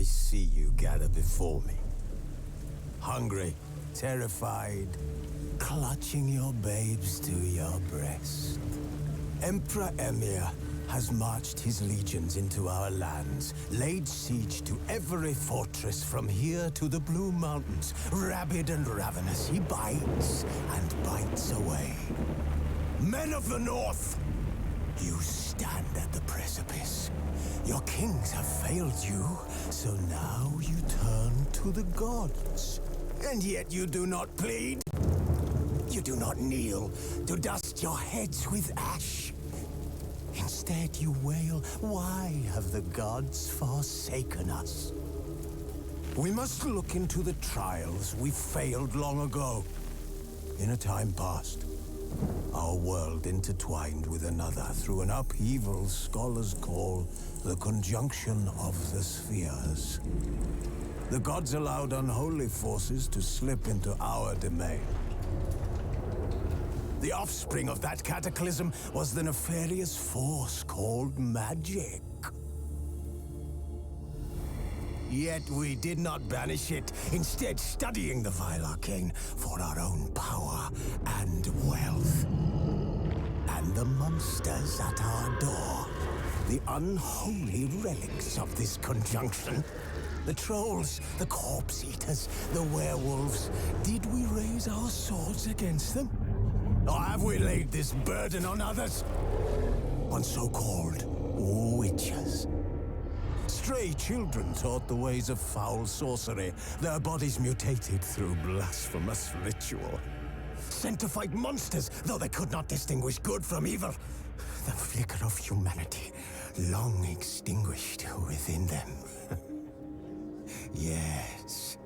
see you gather before me. Hungry, terrified, clutching your babes to your breast. Emperor Emir has marched his legions into our lands, laid siege to every fortress from here to the Blue Mountains. Rabid and ravenous, he bites and bites away. Men of the North, you stand at the precipice. Your kings have failed you, so now you turn to the gods. And yet you do not plead. You do not kneel to dust your heads with ash. Instead you wail, why have the gods forsaken us? We must look into the trials we failed long ago. In a time past, our world intertwined with another through an upheaval scholars call the conjunction of the spheres. The gods allowed unholy forces to slip into our domain. The offspring of that cataclysm was the nefarious force called magic. Yet we did not banish it, instead studying the vile arcane for our own power and wealth. And the monsters at our door, the unholy relics of this conjunction. The trolls, the corpse eaters, the werewolves. Did we raise our swords against them? Or have we laid this burden on others? On so-called witches. Stray children taught the ways of foul sorcery, their bodies mutated through blasphemous ritual. Sent to fight monsters, though they could not distinguish good from evil. The flicker of humanity, long extinguished within them. Yes,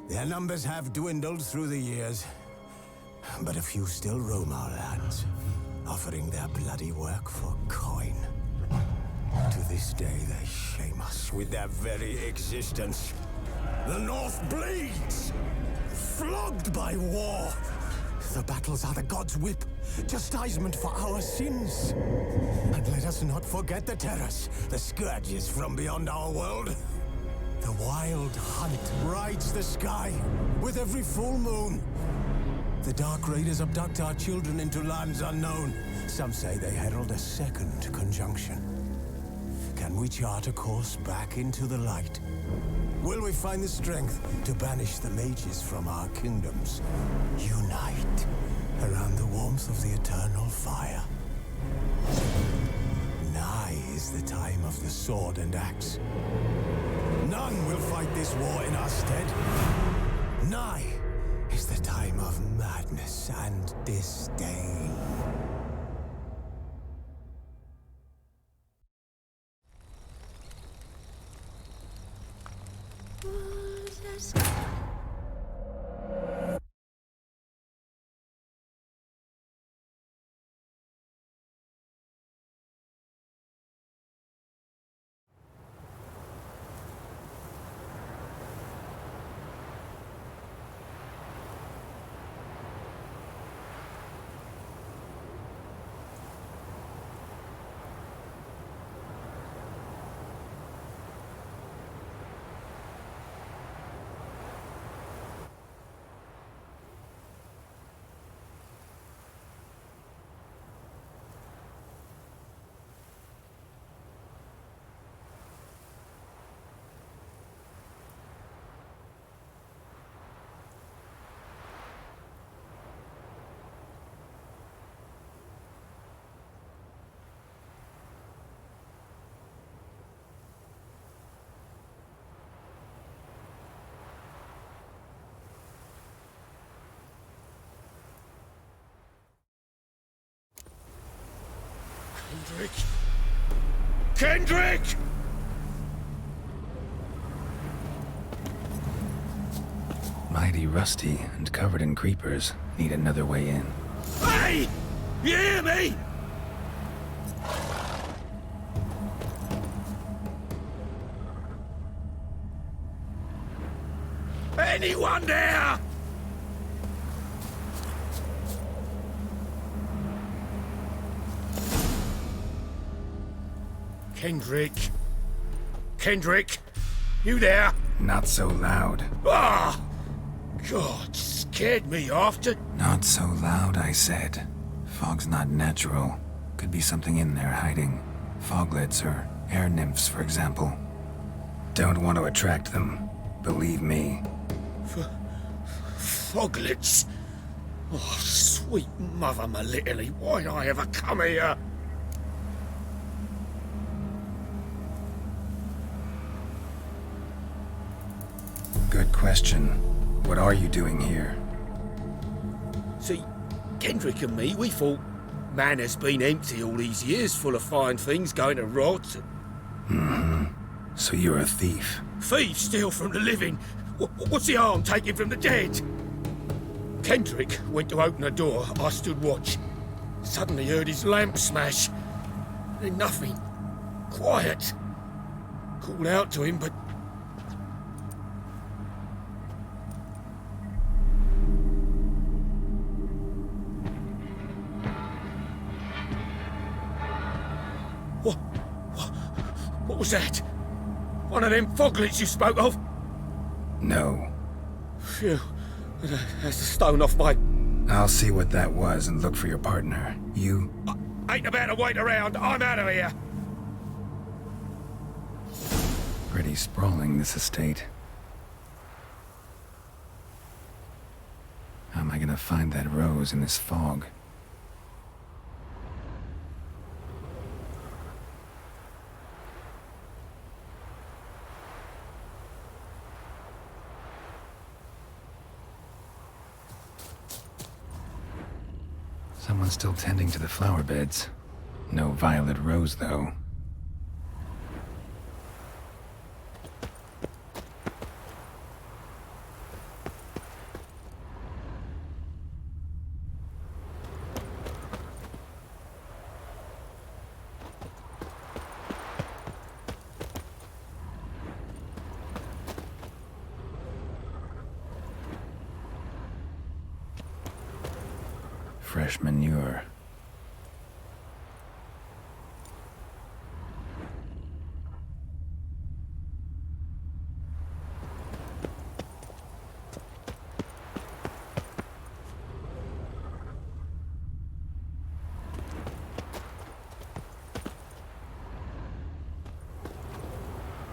their numbers have dwindled through the years. But a few still roam our lands, offering their bloody work for coin. To this day, they shame us with their very existence. The North bleeds, flogged by war. The battles are the gods' whip, chastisement for our sins. And let us not forget the terrors, the scourges from beyond our world. The wild hunt rides the sky with every full moon. The Dark Raiders abduct our children into lands unknown. Some say they herald a second conjunction. Can we chart a course back into the light? Will we find the strength to banish the mages from our kingdoms? Unite around the warmth of the eternal fire. Nigh is the time of the sword and axe. None will fight this war in our stead. Nigh is the time of madness and disdain. Kendrick! Kendrick! Mighty rusty and covered in creepers. Need another way in. Hey! You hear me? Anyone there? Kendrick. Kendrick. You there? Not so loud. Ah! God, scared me after. Not so loud, I said. Fog's not natural. Could be something in there hiding. Foglets or air nymphs, for example. Don't want to attract them. Believe me. Foglets. Oh, sweet mother, my little, why'd I ever come here? Good question. What are you doing here? See, Kendrick and me, we thought man has been empty all these years, full of fine things going to rot. So you're a thief. Thieves steal from the living. What's the harm taking from the dead? Kendrick went to open the door. I stood watch. Suddenly heard his lamp smash. Then nothing. Quiet. Called out to him, but... What was that? One of them foglets you spoke of? No. Phew. That's a stone off my... I'll see what that was and look for your partner. You... Ain't about to wait around. I'm out of here. Pretty sprawling, this estate. How am I gonna find that rose in this fog? Someone's still tending to the flower beds. No violet rose, though. Fresh manure.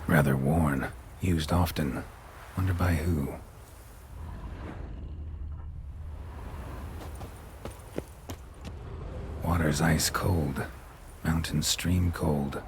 Rather worn. Used often. Wonder by who? Water's ice cold. Mountain stream cold.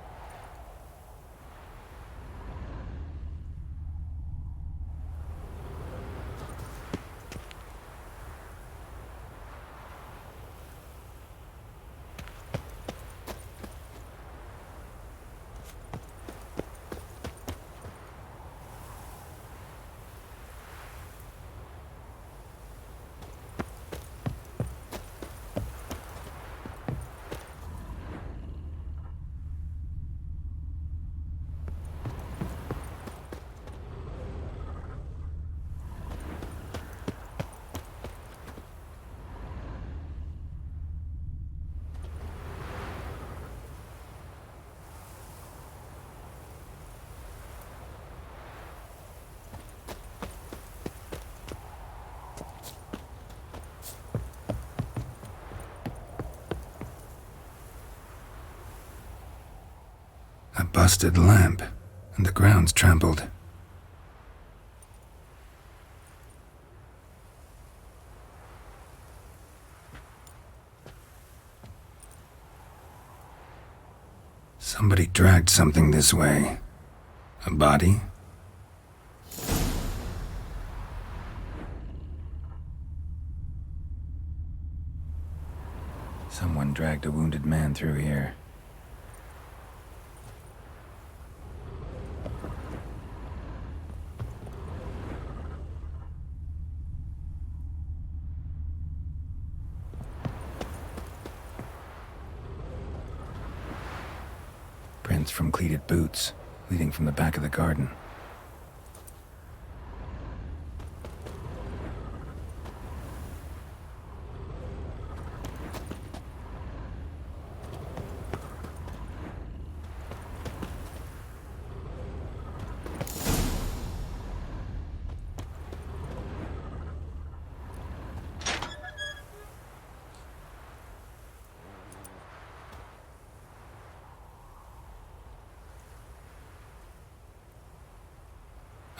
A busted lamp, and the ground's trampled. Somebody dragged something this way. A body? Someone dragged a wounded man through here. Prints from cleated boots, leading from the back of the garden.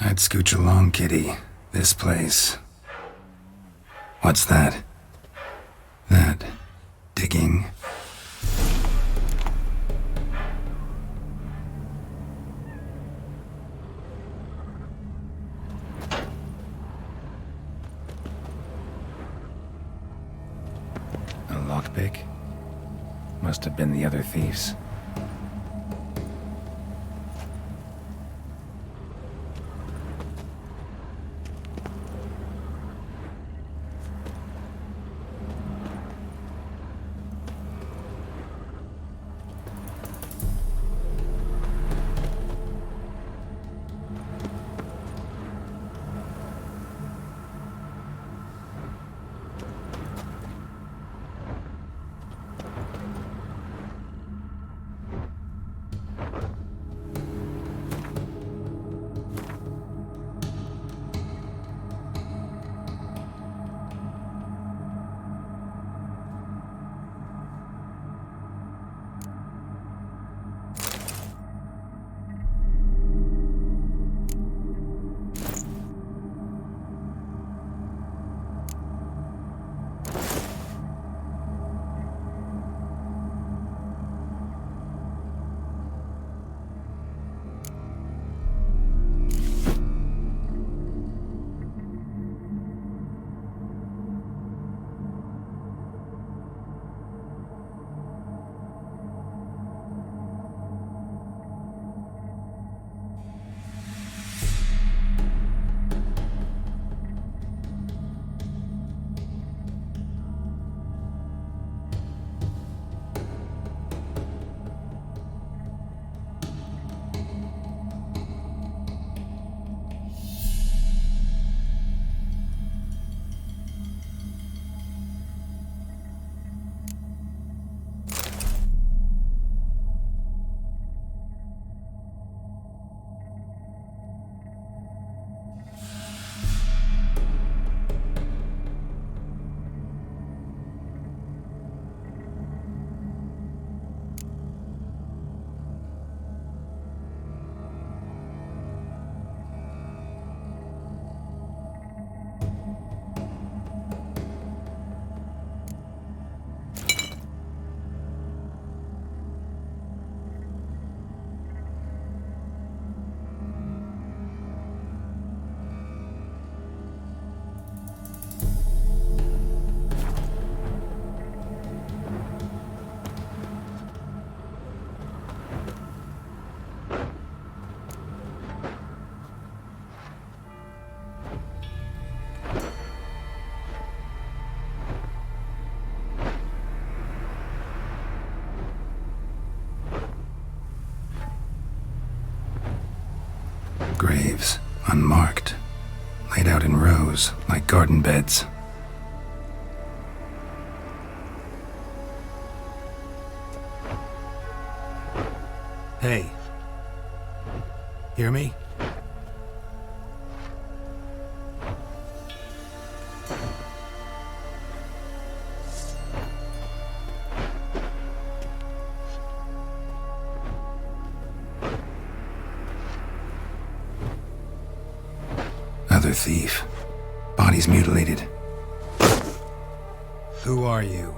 I'd scooch along, kitty. This place. What's that? That... digging? A lockpick? Must have been the other thieves. Graves, unmarked, laid out in rows like garden beds. Hey. Hear me? Other thief. Bodies mutilated. Who are you?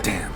Damn.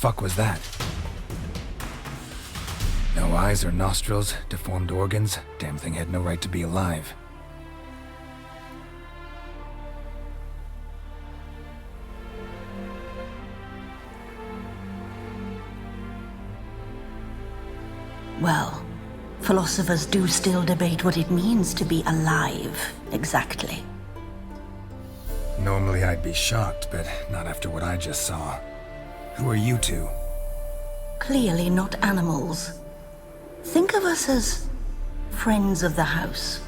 fuck was that? No eyes or nostrils, deformed organs. Damn thing had no right to be alive. Well, philosophers do still debate what it means to be alive, exactly. Normally I'd be shocked, but not after what I just saw. Who are you two? Clearly not animals. Think of us as friends of the house.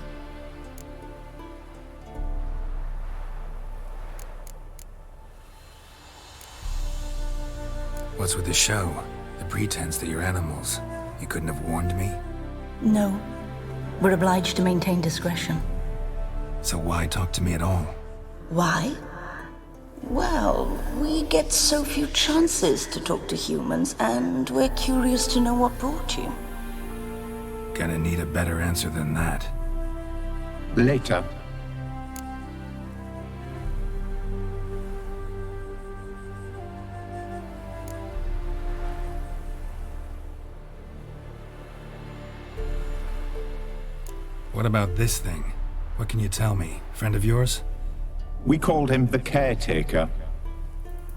What's with the show? The pretense that you're animals. You couldn't have warned me? No. We're obliged to maintain discretion. So why talk to me at all? Why? Well, we get so few chances to talk to humans, and we're curious to know what brought you. Gonna need a better answer than that. Later. What about this thing? What can you tell me? Friend of yours? We called him the Caretaker.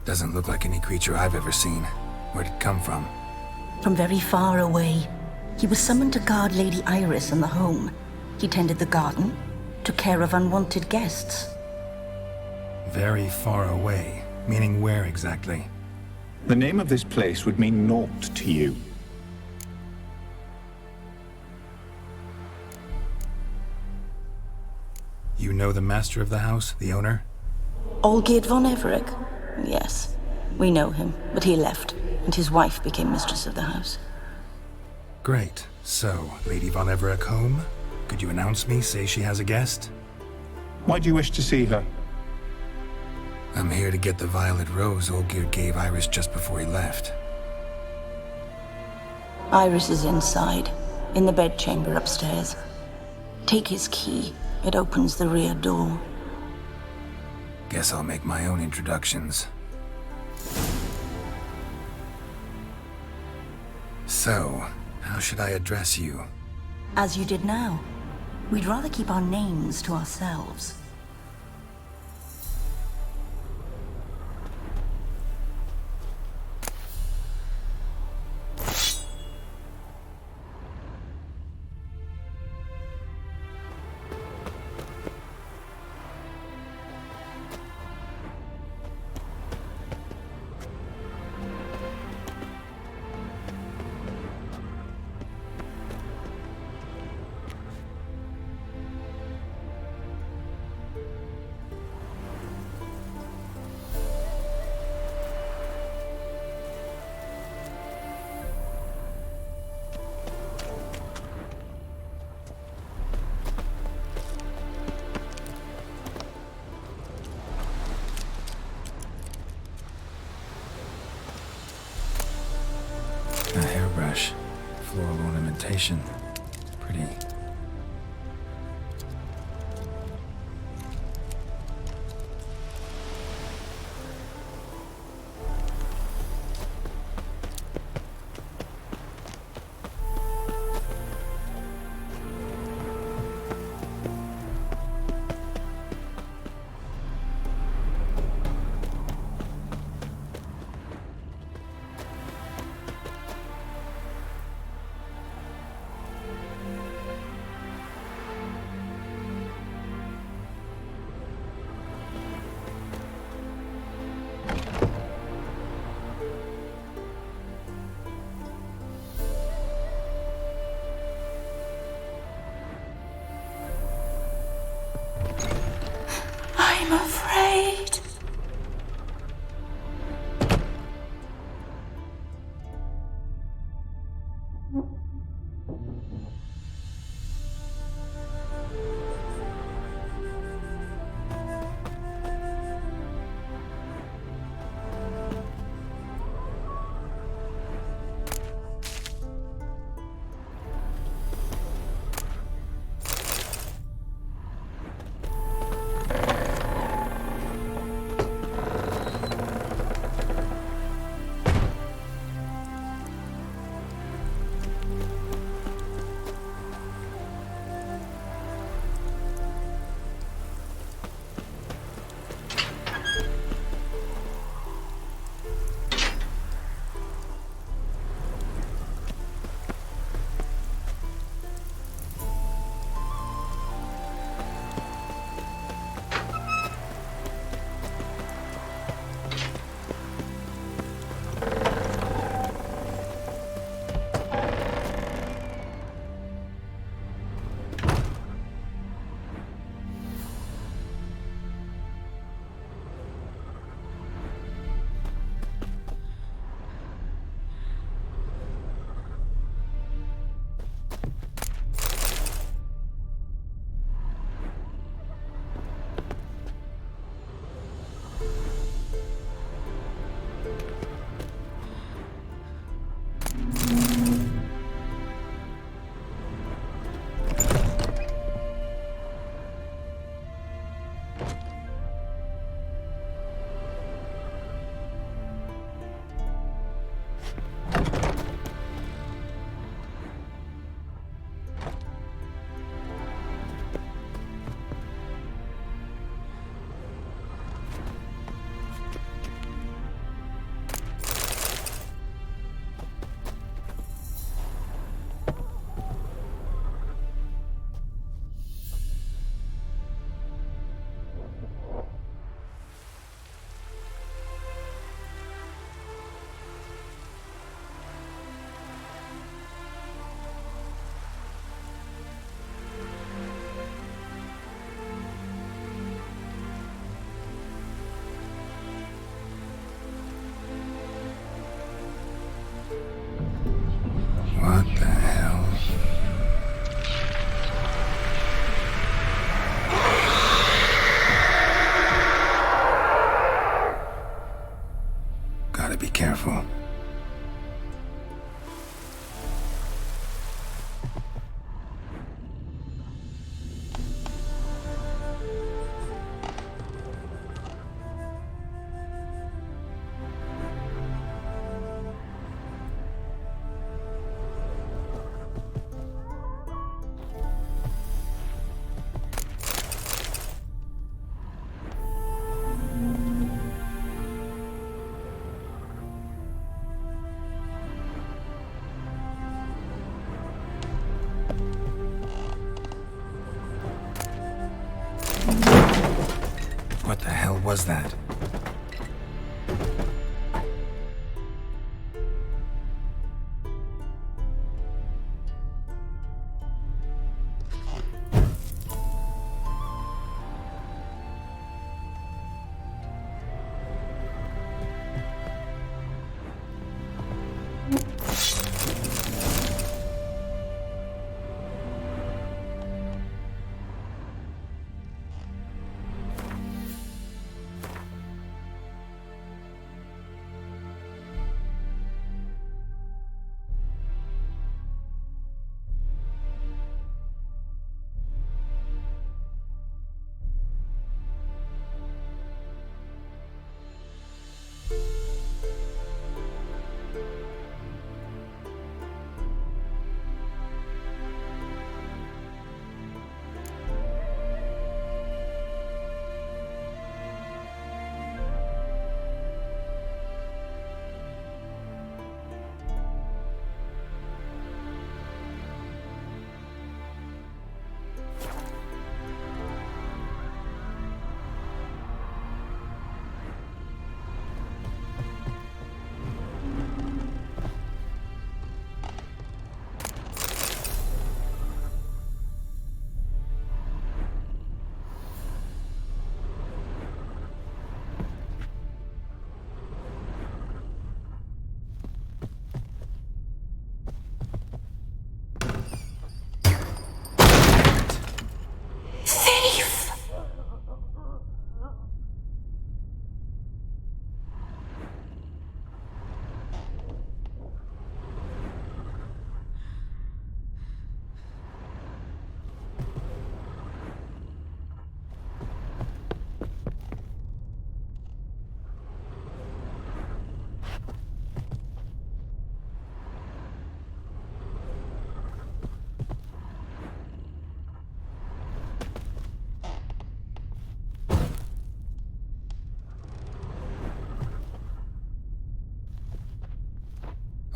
Doesn't look like any creature I've ever seen. Where'd it come from? From very far away. He was summoned to guard Lady Iris and the home. He tended the garden, took care of unwanted guests. Very far away. Meaning where exactly? The name of this place would mean naught to you. You know the master of the house, the owner? Olgierd von Everec? Yes, we know him, but he left, and his wife became mistress of the house. Great. So, Lady von Everec home? Could you announce me, say she has a guest? Why do you wish to see her? I'm here to get the violet rose Olgierd gave Iris just before he left. Iris is inside, in the bedchamber upstairs. Take his key. It opens the rear door. Guess I'll make my own introductions. So, how should I address you? As you did now. We'd rather keep our names to ourselves. A hairbrush. Floral ornamentation. Pretty. I'm afraid. was that?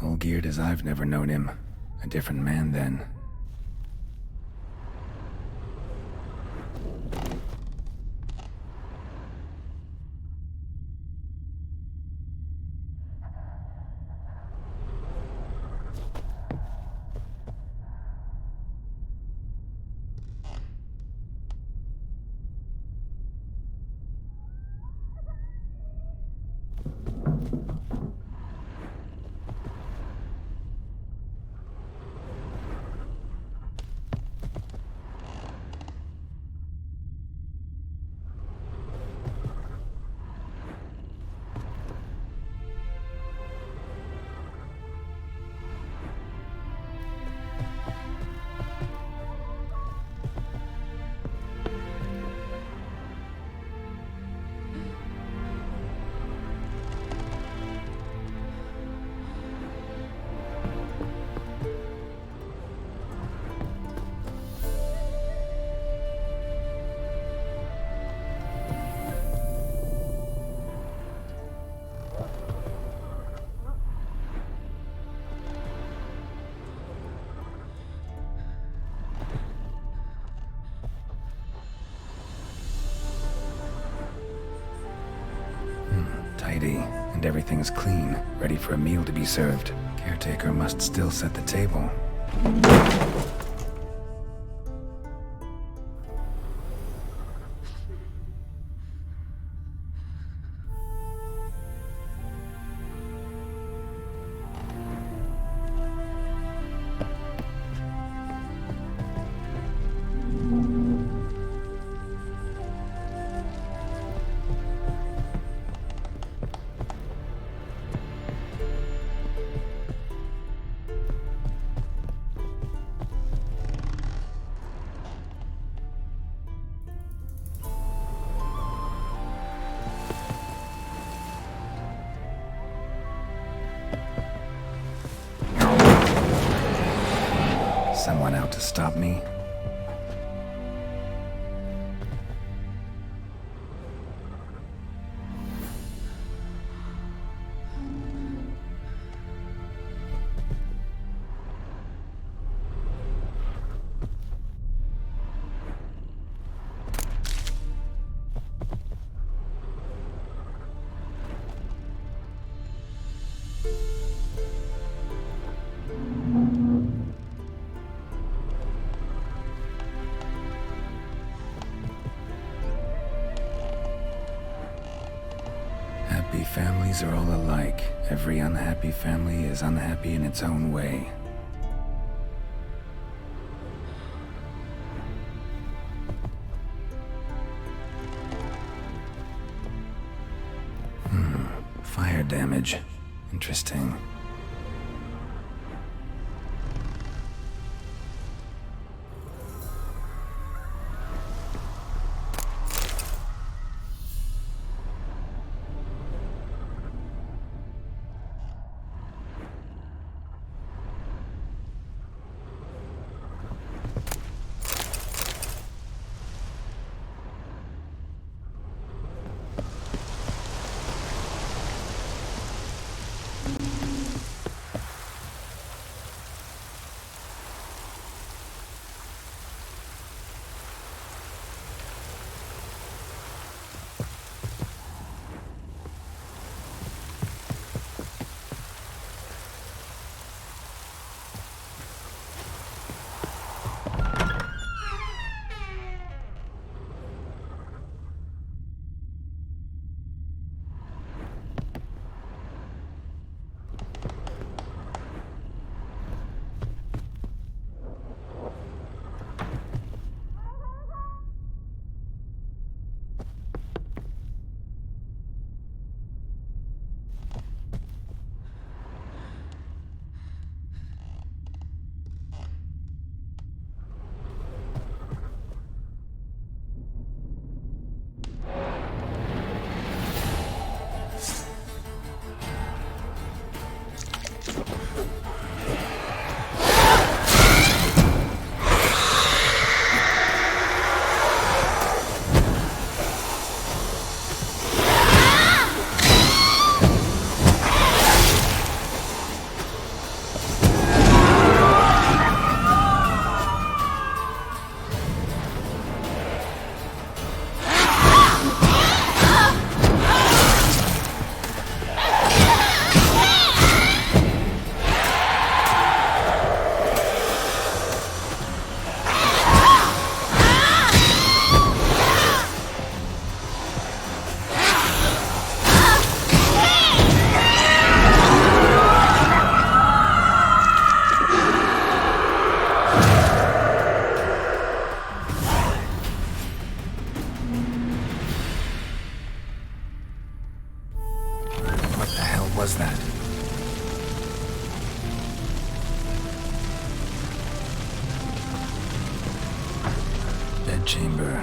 All geared as I've never known him. A different man then. Tidy, and everything's clean, ready for a meal to be served. Caretaker must still set the table. Someone out to stop me? Families are all alike. Every unhappy family is unhappy in its own way. Fire damage. Interesting. Was that? Bed chamber.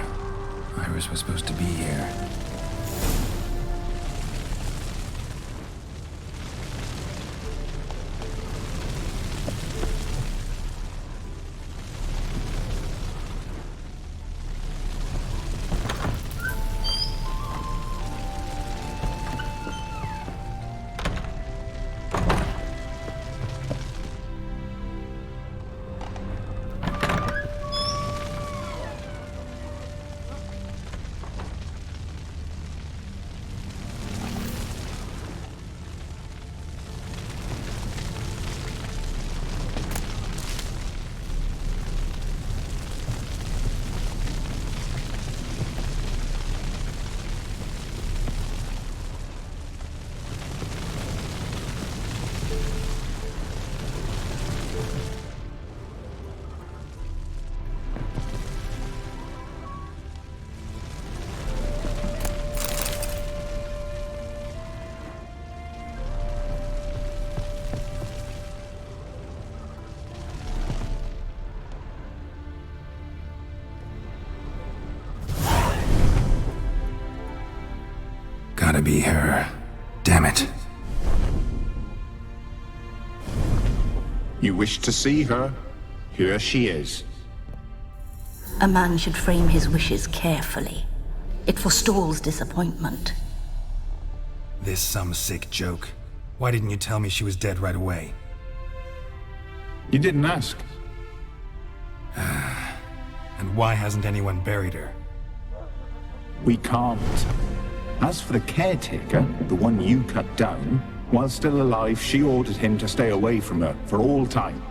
Iris was supposed to be here. Gotta be her. Damn it. You wish to see her? Here she is. A man should frame his wishes carefully. It forestalls disappointment. This some sick joke. Why didn't you tell me she was dead right away? You didn't ask. And why hasn't anyone buried her? We can't. As for the caretaker, the one you cut down, while still alive, she ordered him to stay away from her for all time.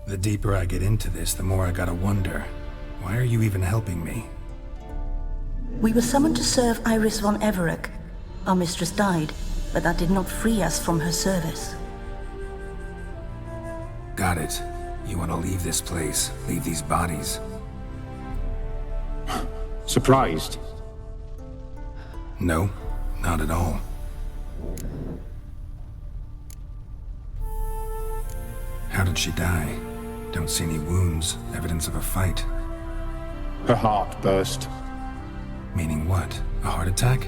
The deeper I get into this, the more I gotta wonder. Why are you even helping me? We were summoned to serve Iris von Everec. Our mistress died, but that did not free us from her service. Got it. You want to leave this place, leave these bodies. Surprised? No, not at all. How did she die? Don't see any wounds, evidence of a fight. Her heart burst. Meaning what? A heart attack?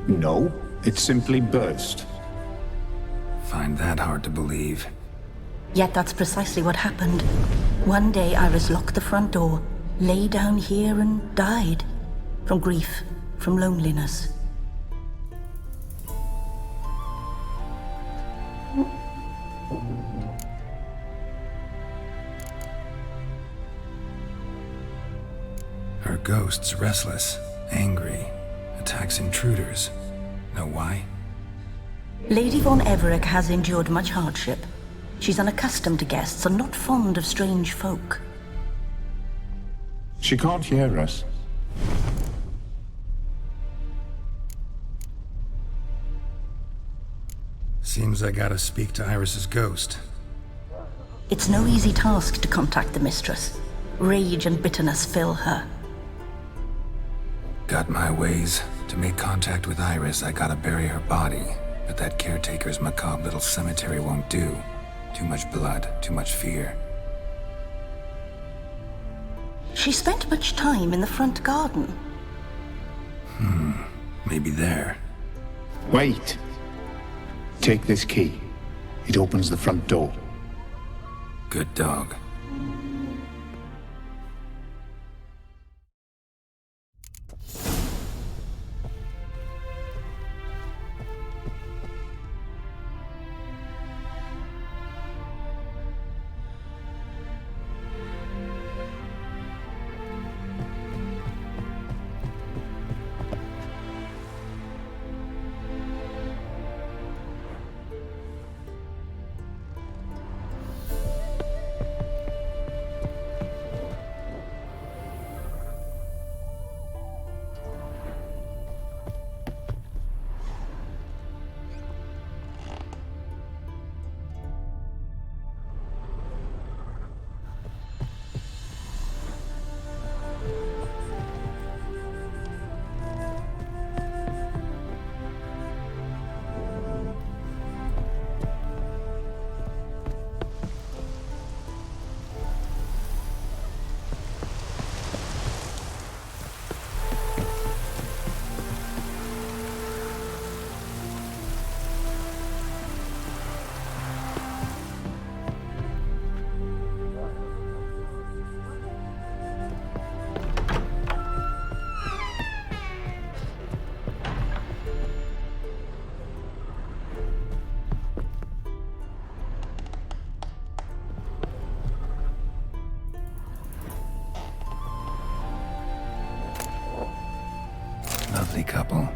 No, it simply burst. Find that hard to believe. Yet that's precisely what happened. One day Iris locked the front door, lay down here and died. From grief, from loneliness. Her ghost's restless, angry, attacks intruders. Know why? Lady von Everec has endured much hardship. She's unaccustomed to guests and not fond of strange folk. She can't hear us. Seems I gotta speak to Iris's ghost. It's no easy task to contact the mistress. Rage and bitterness fill her. Got my ways. To make contact with Iris, I gotta bury her body. But that caretaker's macabre little cemetery won't do. Too much blood, too much fear. She spent much time in the front garden. Maybe there. Wait. Take this key. It opens the front door. Good dog. Lovely couple.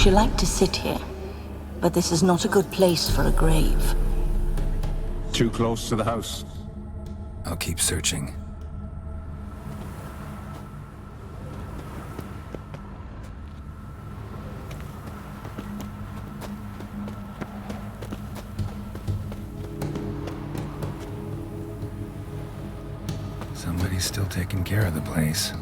She liked to sit here, but this is not a good place for a grave. Too close to the house. I'll keep searching. Somebody's still taking care of the place.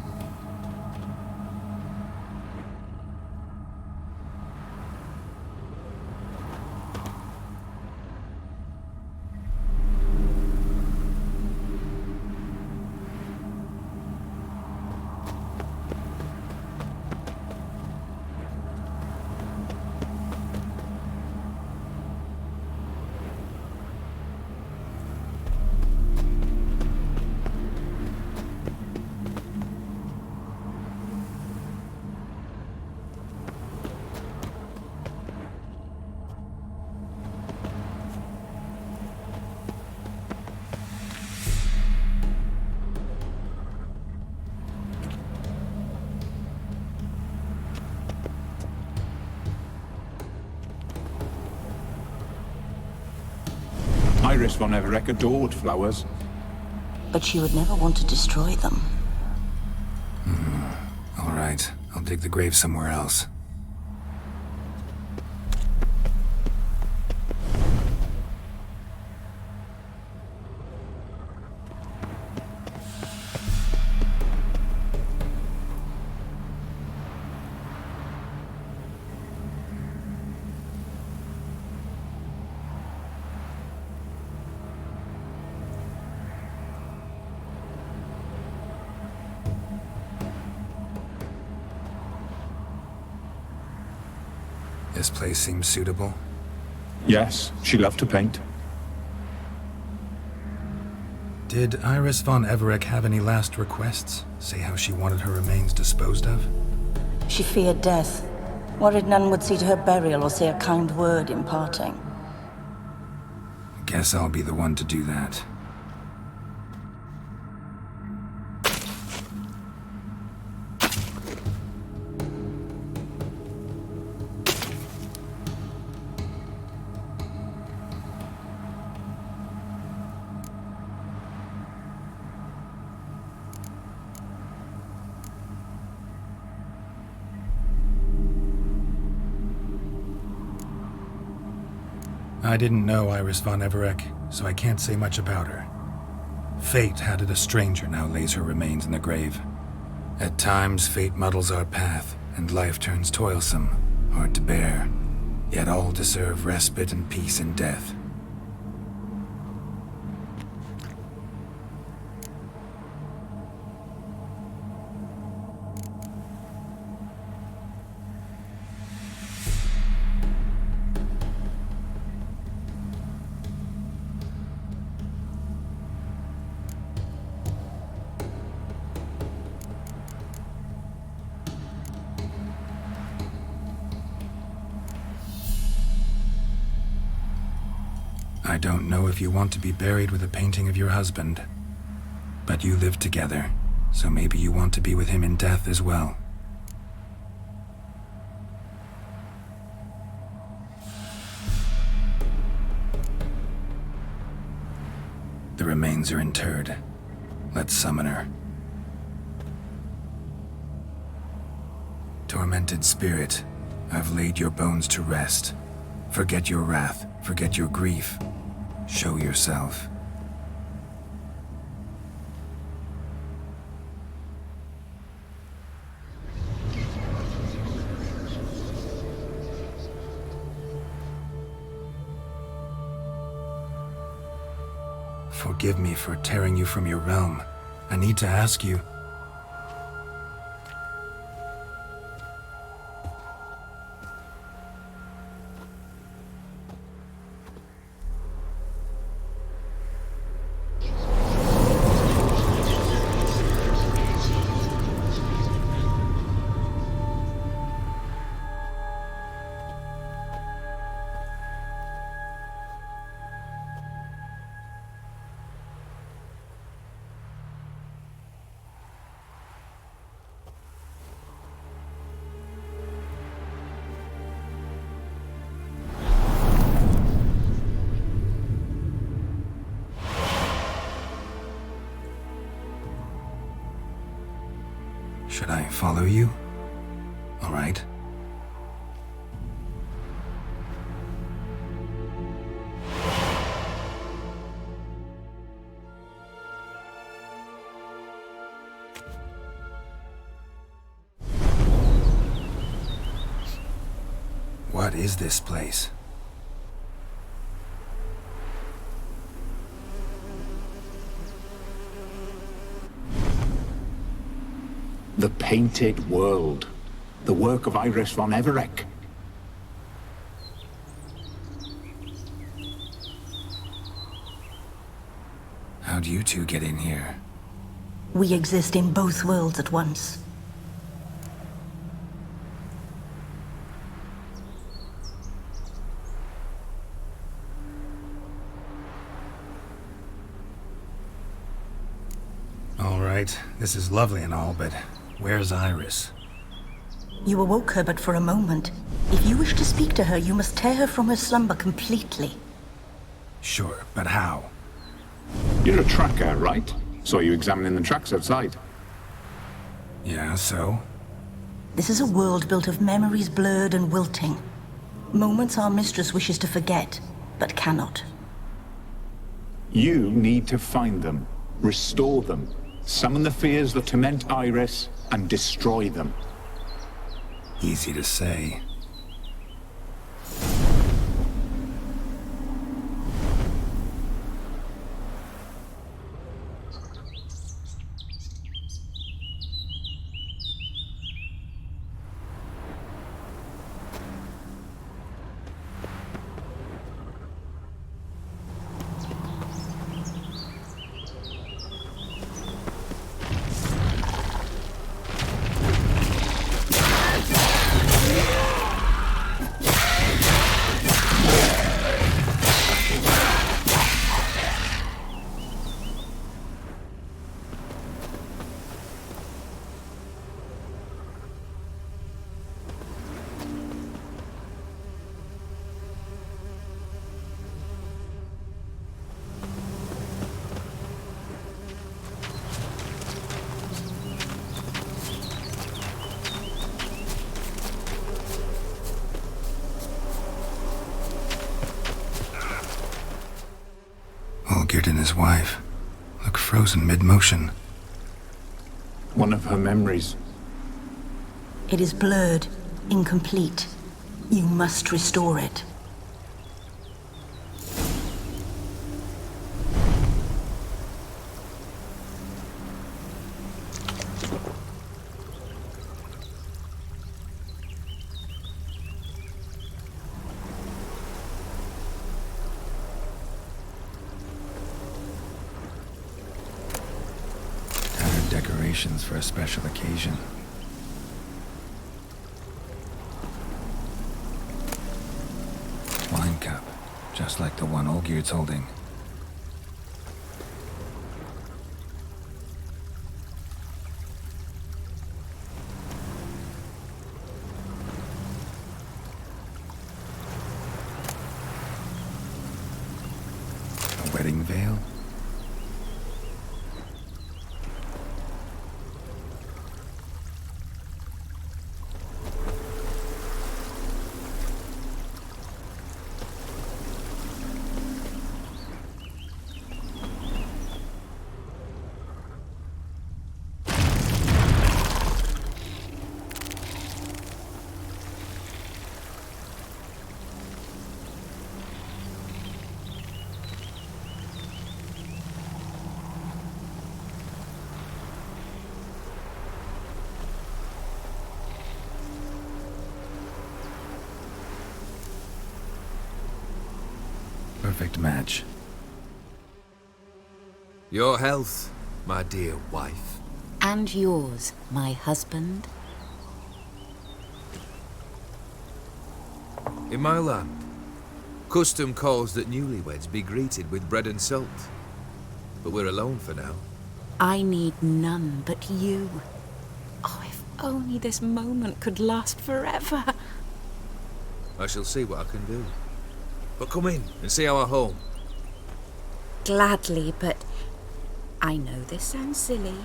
Iris von Everett adored flowers. But she would never want to destroy them. All right, I'll dig the grave somewhere else. This place seems suitable. Yes, she loved to paint. Did Iris von Everett have any last requests? Say how she wanted her remains disposed of? She feared death, worried none would see to her burial or say a kind word in parting. Guess I'll be the one to do that. I didn't know Iris von Everett, so I can't say much about her. Fate had it a stranger now lays her remains in the grave. At times, fate muddles our path, and life turns toilsome, hard to bear. Yet all deserve respite and peace in death. I don't know if you want to be buried with a painting of your husband, but you live together, so maybe you want to be with him in death as well. The remains are interred. Let's summon her. Tormented spirit, I've laid your bones to rest. Forget your wrath, forget your grief. Show yourself. Forgive me for tearing you from your realm. I need to ask you. Should I follow you? All right. What is this place? The Painted World. The work of Iris von Everec. How'd you two get in here? We exist in both worlds at once. All right, this is lovely and all, but where's Iris? You awoke her but for a moment. If you wish to speak to her, you must tear her from her slumber completely. Sure, but how? You're a tracker, right? Saw you examining the tracks outside. Yeah, so? This is a world built of memories blurred and wilting. Moments our mistress wishes to forget, but cannot. You need to find them, restore them, summon the fears that torment Iris, and destroy them. Easy to say. Olgierd and his wife look frozen mid-motion. One of her memories. It is blurred, incomplete. You must restore it. Decorations for a special occasion. Wine cup, just like the one Olgierd's holding. A wedding veil. Perfect match. Your health, my dear wife. And yours, my husband. In my land, custom calls that newlyweds be greeted with bread and salt. But we're alone for now. I need none but you. Oh, if only this moment could last forever. I shall see what I can do. But come in and see our home. Gladly, but I know this sounds silly,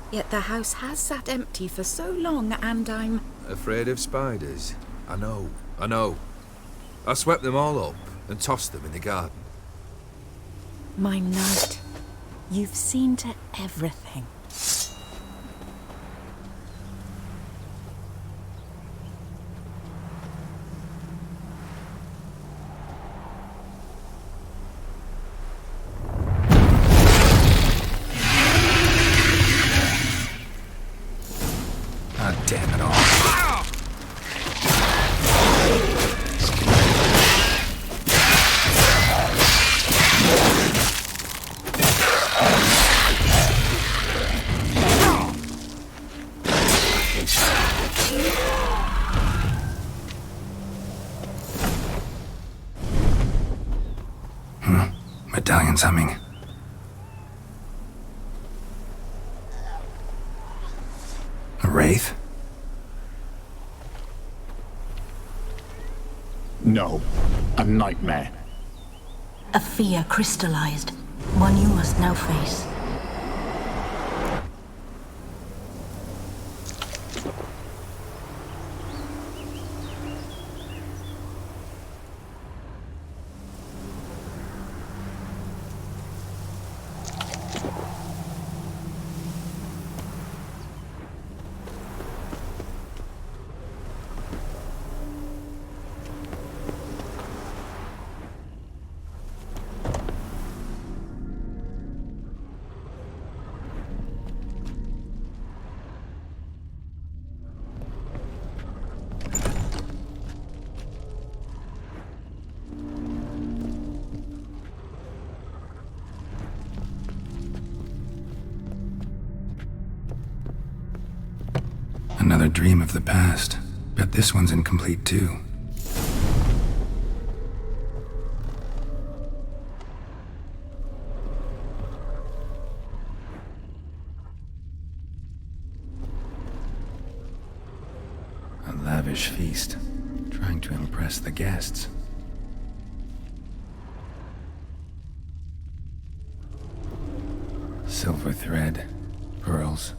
Yet the house has sat empty for so long, and I'm... Afraid of spiders? I know. I swept them all up and tossed them in the garden. My knight, you've seen to everything. Ah, damn it all. Medallion's humming. A wraith? No, a nightmare. A fear crystallized, one you must now face. Another dream of the past. Bet this one's incomplete too. A lavish feast, trying to impress the guests. Silver thread, pearls.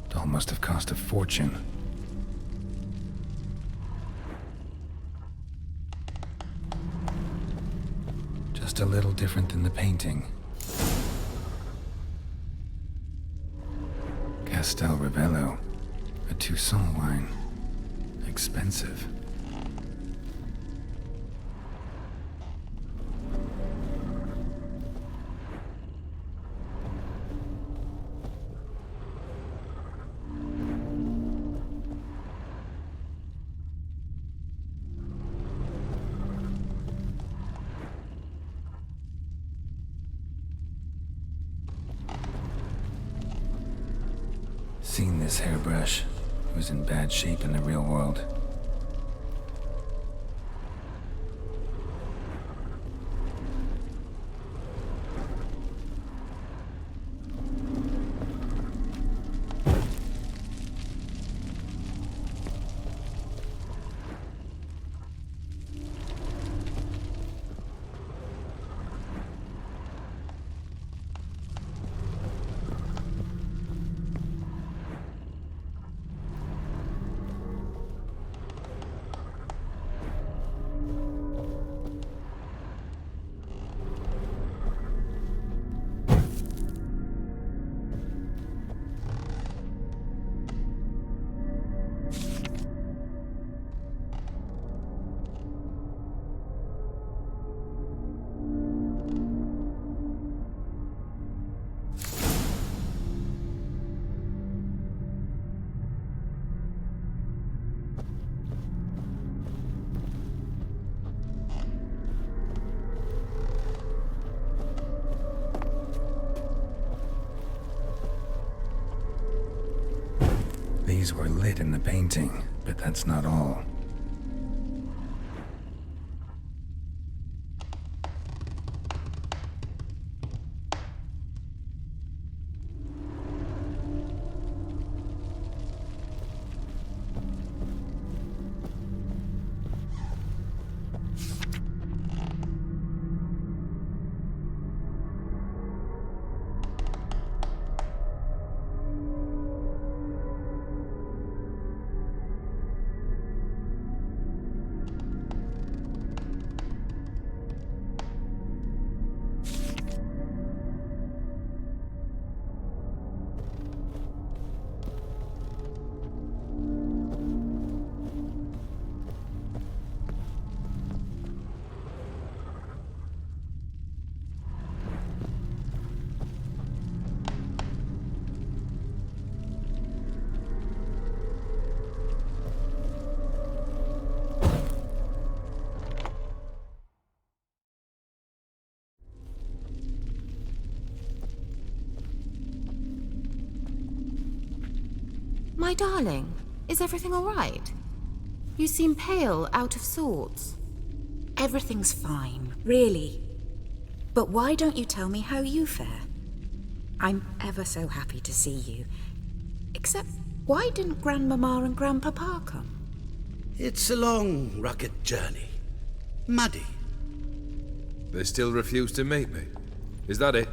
It all must have cost a fortune. Just a little different than the painting. Castel Ravello, a Toussaint wine. Expensive. Seen this hairbrush. It was in bad shape in the real world. These were lit in the painting, but that's not all. My darling, is everything all right? You seem pale, out of sorts. Everything's fine, really. But why don't you tell me how you fare? I'm ever so happy to see you. Except, why didn't Grandmama and Grandpapa come? It's a long, rugged journey. Muddy. They still refuse to meet me. Is that it?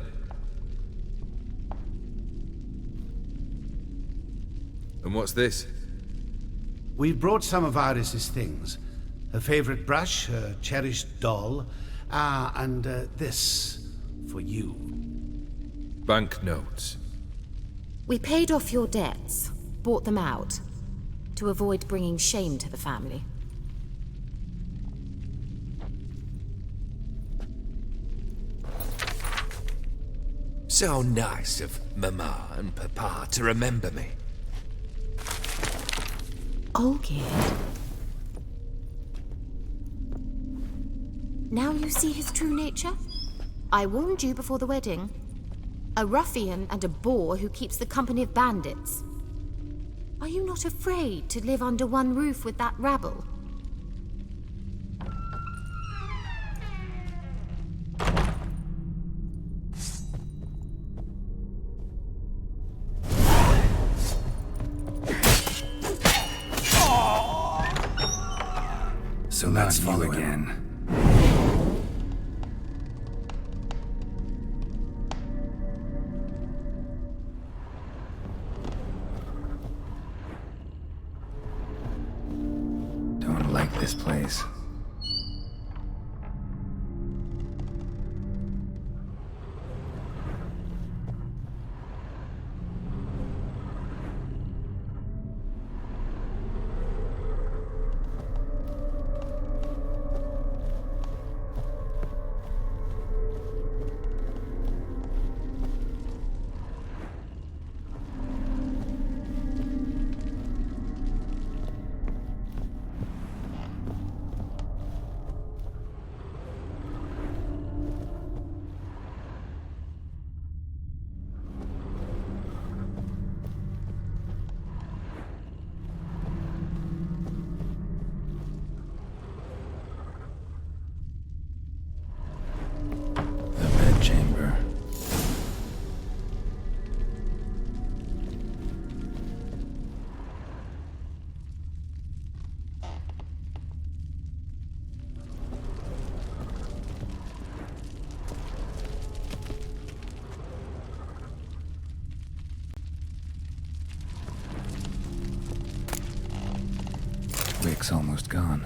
And what's this? We've brought some of Iris's things. Her favorite brush, her cherished doll, and this for you. Banknotes. We paid off your debts, bought them out, to avoid bringing shame to the family. So nice of Mama and Papa to remember me. Olgierd. Now you see his true nature? I warned you before the wedding. A ruffian and a boor who keeps the company of bandits. Are you not afraid to live under one roof with that rabble? So that's you again. Don't like this place. Chamber. Wick's almost gone.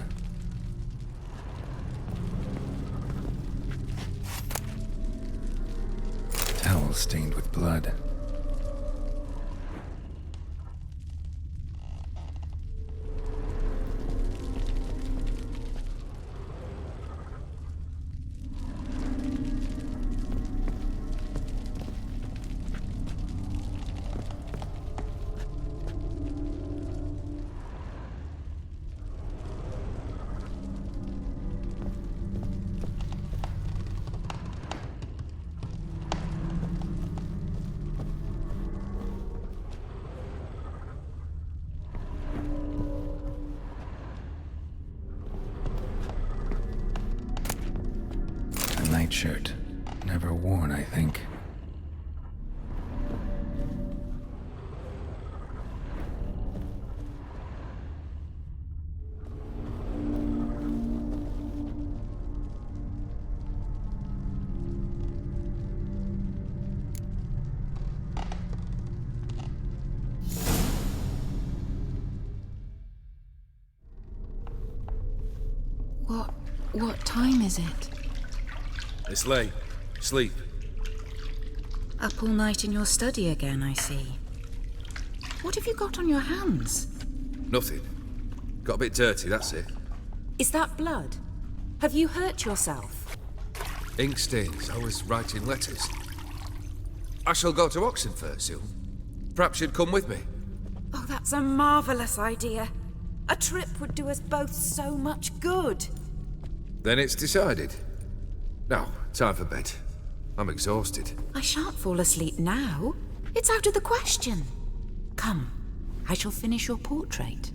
Towel stained with blood. Nightshirt. Never worn, I think. What time is it? It's late. Sleep. Up all night in your study again, I see. What have you got on your hands? Nothing. Got a bit dirty, that's it. Is that blood? Have you hurt yourself? Ink stains. I was writing letters. I shall go to Oxenfurt soon. Perhaps you'd come with me. Oh, that's a marvelous idea. A trip would do us both so much good. Then it's decided. Now, time for bed. I'm exhausted. I shan't fall asleep now. It's out of the question. Come, I shall finish your portrait.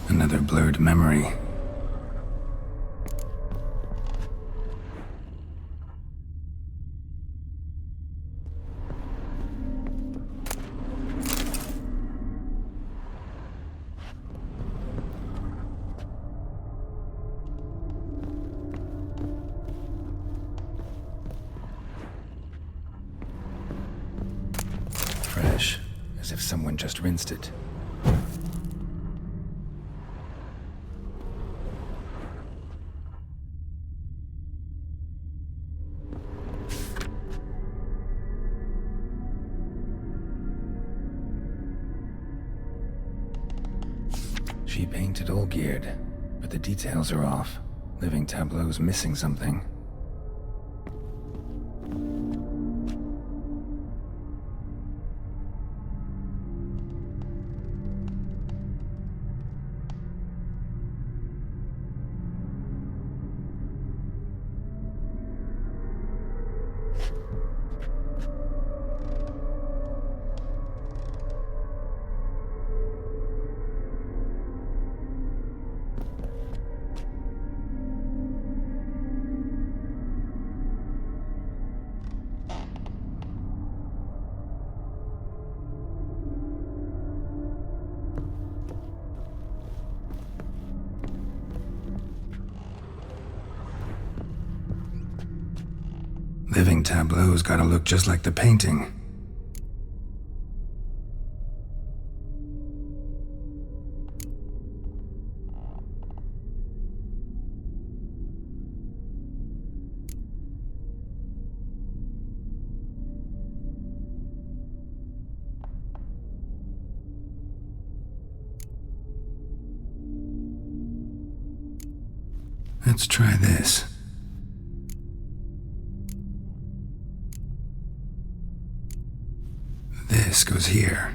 Another blurred memory. Fresh, as if someone just rinsed it. She painted all geared, but the details are off. Living tableau's missing something. Living tableau's gotta look just like the painting. Let's try this. This goes here.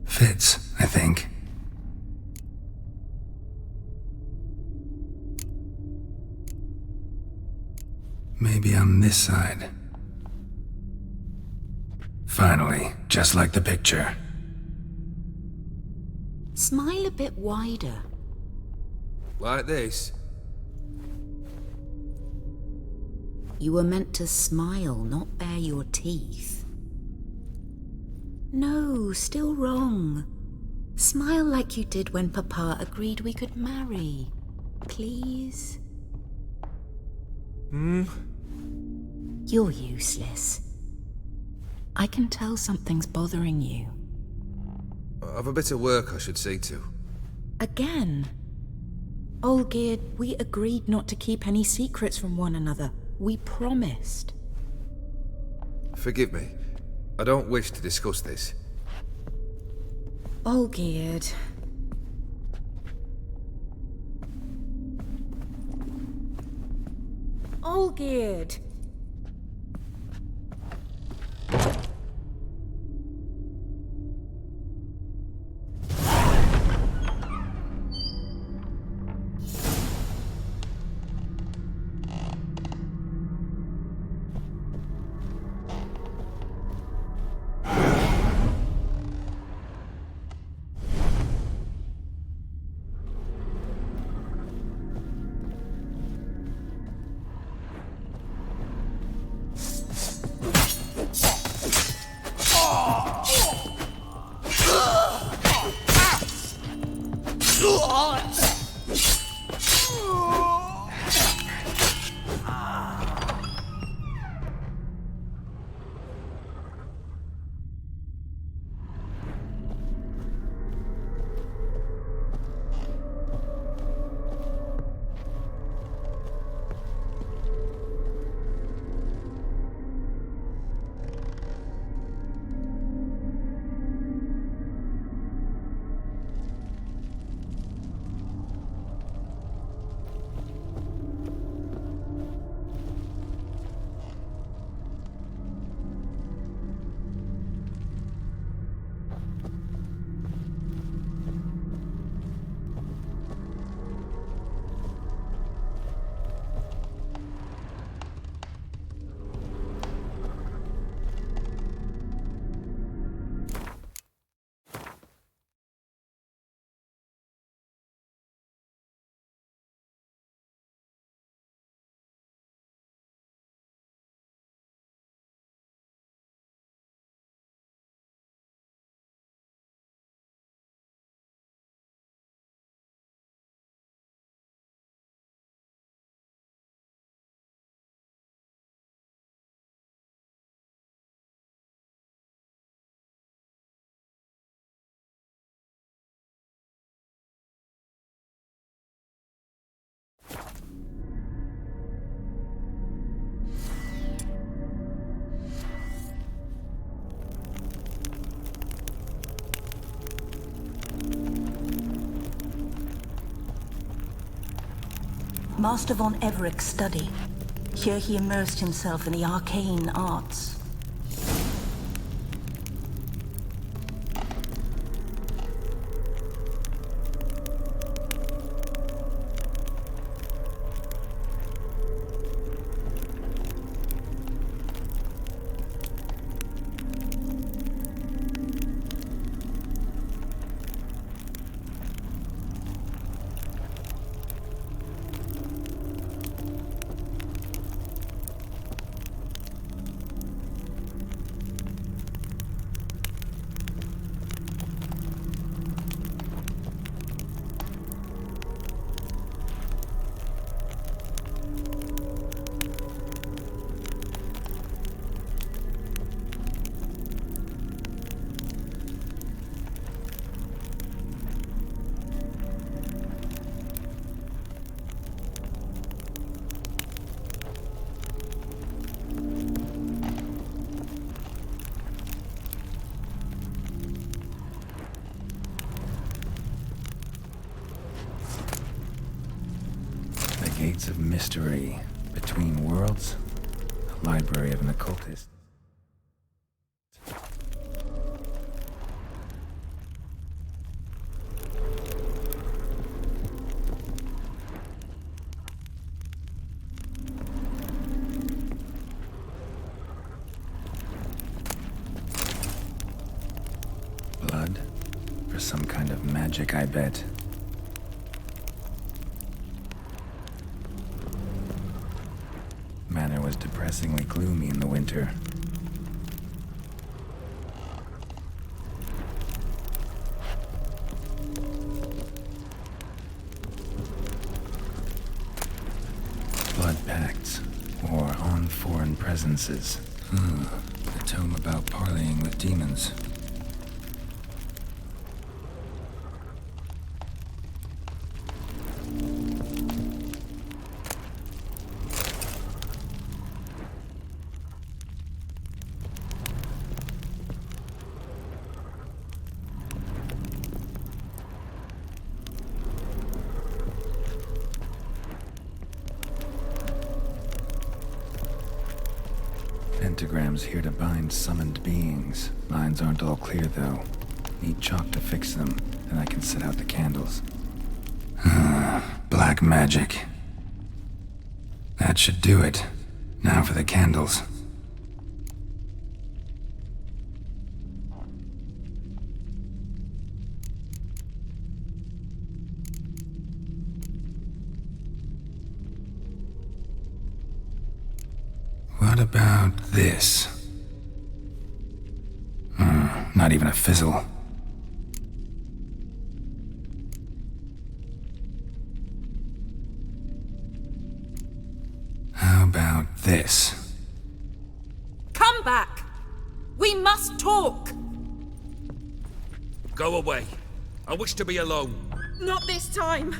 Fits, I think. Maybe on this side. Finally, just like the picture. Smile a bit wider. Like this? You were meant to smile, not bare your teeth. No, still wrong. Smile like you did when Papa agreed we could marry. Please? You're useless. I can tell something's bothering you. I've a bit of work I should see to. Again? Olgerd, we agreed not to keep any secrets from one another. We promised. Forgive me. I don't wish to discuss this. Olgerd. Olgerd! Master von Everett's study. Here he immersed himself in the arcane arts. Gates of mystery between worlds, a library of an occultist. Blood for some kind of magic, I bet. Manor was depressingly gloomy in the winter. Blood pacts, or on foreign presences. A tome about parleying with demons. Pentagrams here to bind summoned beings. Lines aren't all clear, though. Need chalk to fix them, and I can set out the candles. Black magic. That should do it. Now for the candles. What about this? Not even a fizzle. How about this? Come back! We must talk! Go away. I wish to be alone. Not this time!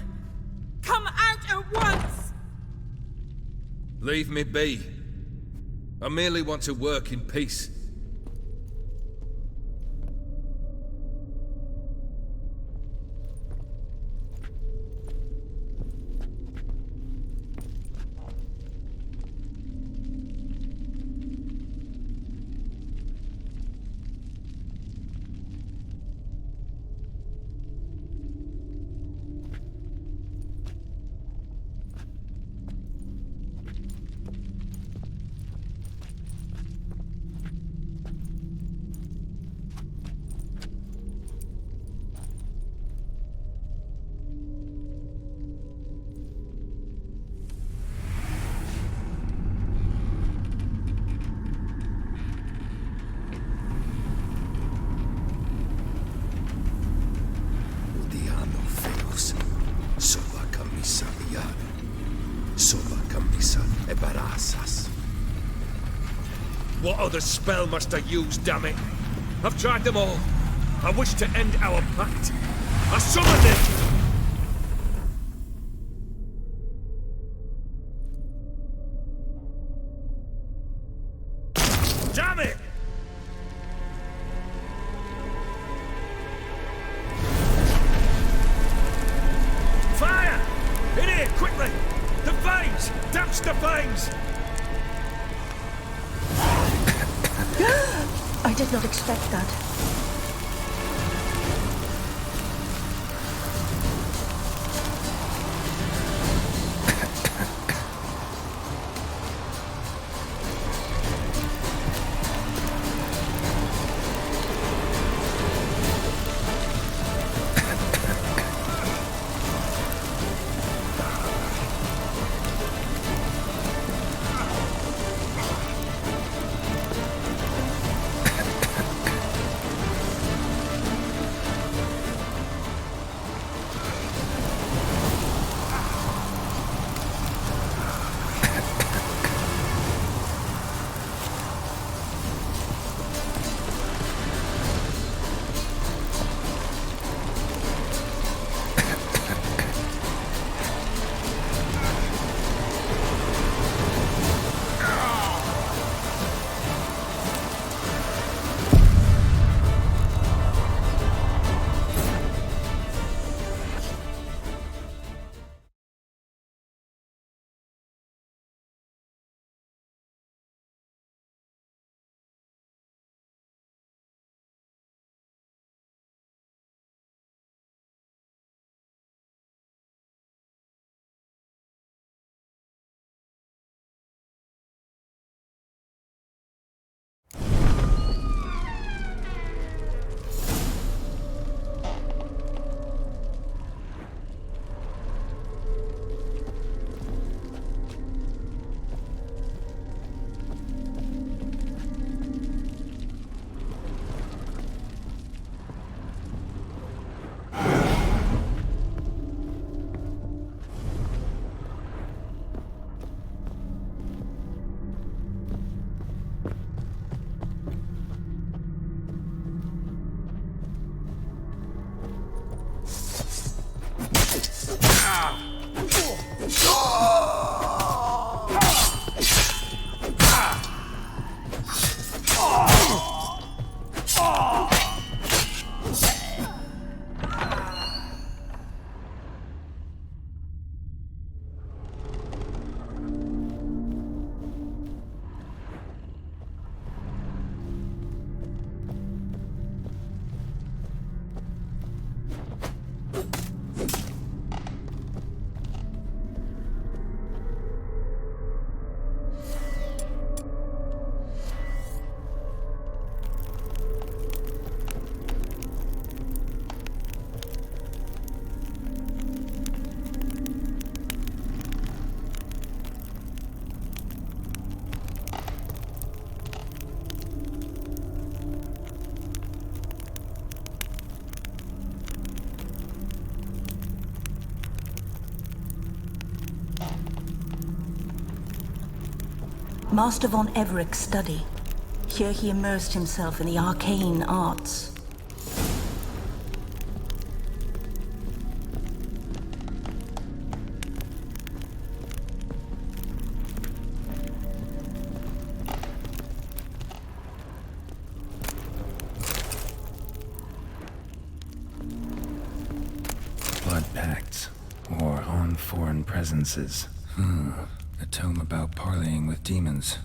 Come out at once! Leave me be. I merely want to work in peace. What other spell must I use, damn it? I've tried them all. I wish to end our pact. I summon it! Damn it! Fire! In here, quickly! The flames! Damps the flames! I did not expect that. Master von Everett's study. Here he immersed himself in the arcane arts. Blood pacts, or on foreign presences. A tome about parleying with demons.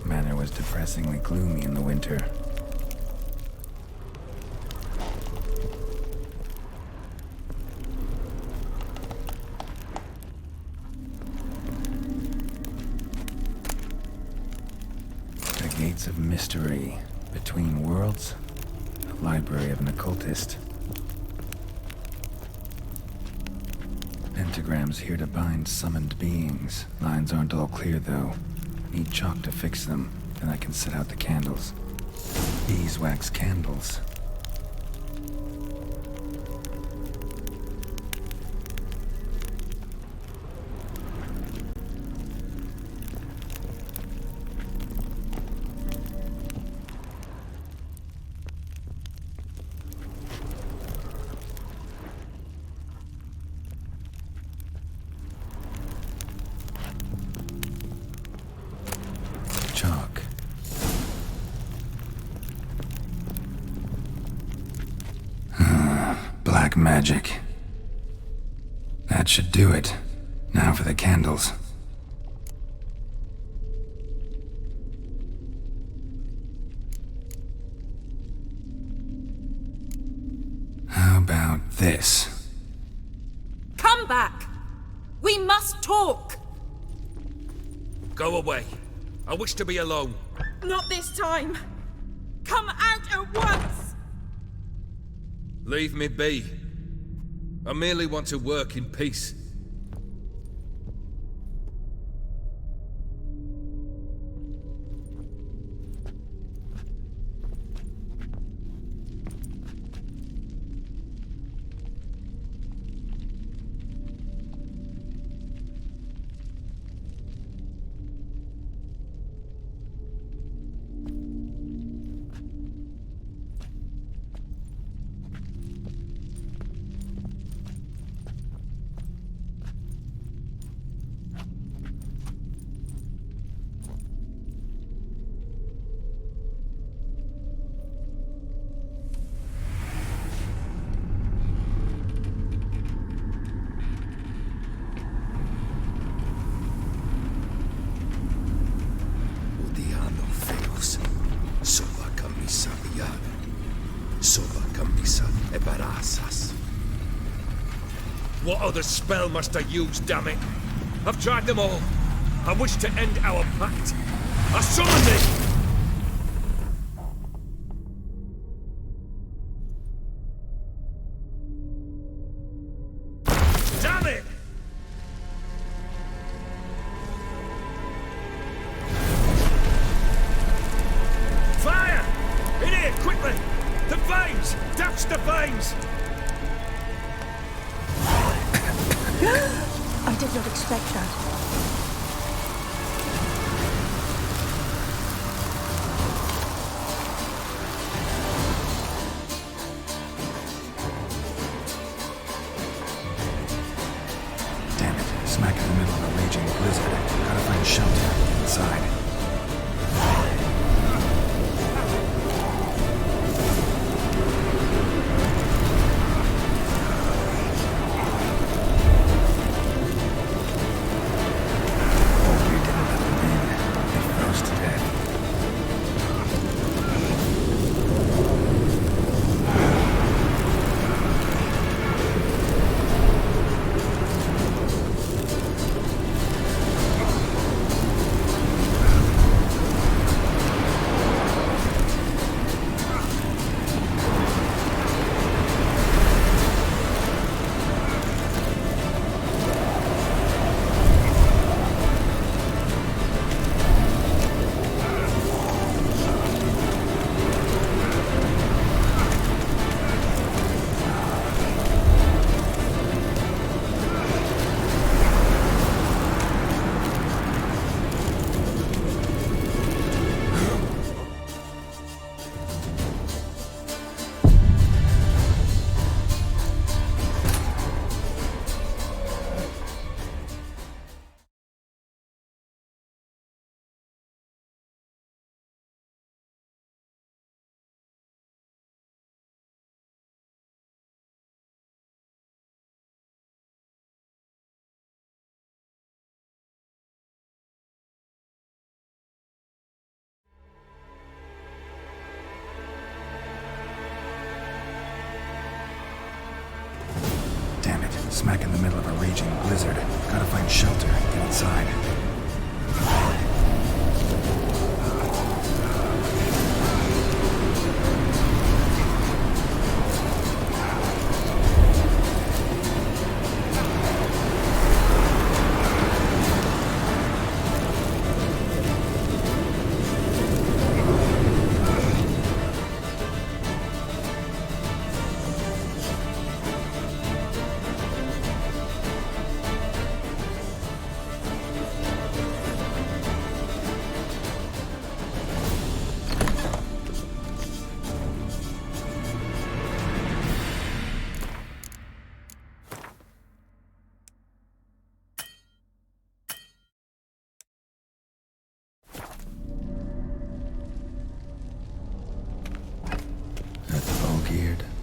Manor was depressingly gloomy in the winter. The Gates of Mystery, Between Worlds, the Library of an Occultist. Pentagrams here to bind summoned beings. Lines aren't all clear, though. Need chalk to fix them, then I can set out the candles. Beeswax candles. Like magic. That should do it. Now for the candles. How about this? Come back! We must talk! Go away. I wish to be alone. Not this time! Come out at once! Leave me be. I merely want to work in peace. What other spell must I use, damn it? I've tried them all. I wish to end our pact. I summon thee! Damn it! Fire! In here, quickly! The flames! Touch the flames! I did not expect that. Damn it, smack in the middle of a raging blizzard. Gotta find shelter inside. Smack in the middle of a raging blizzard. Gotta find shelter, get inside.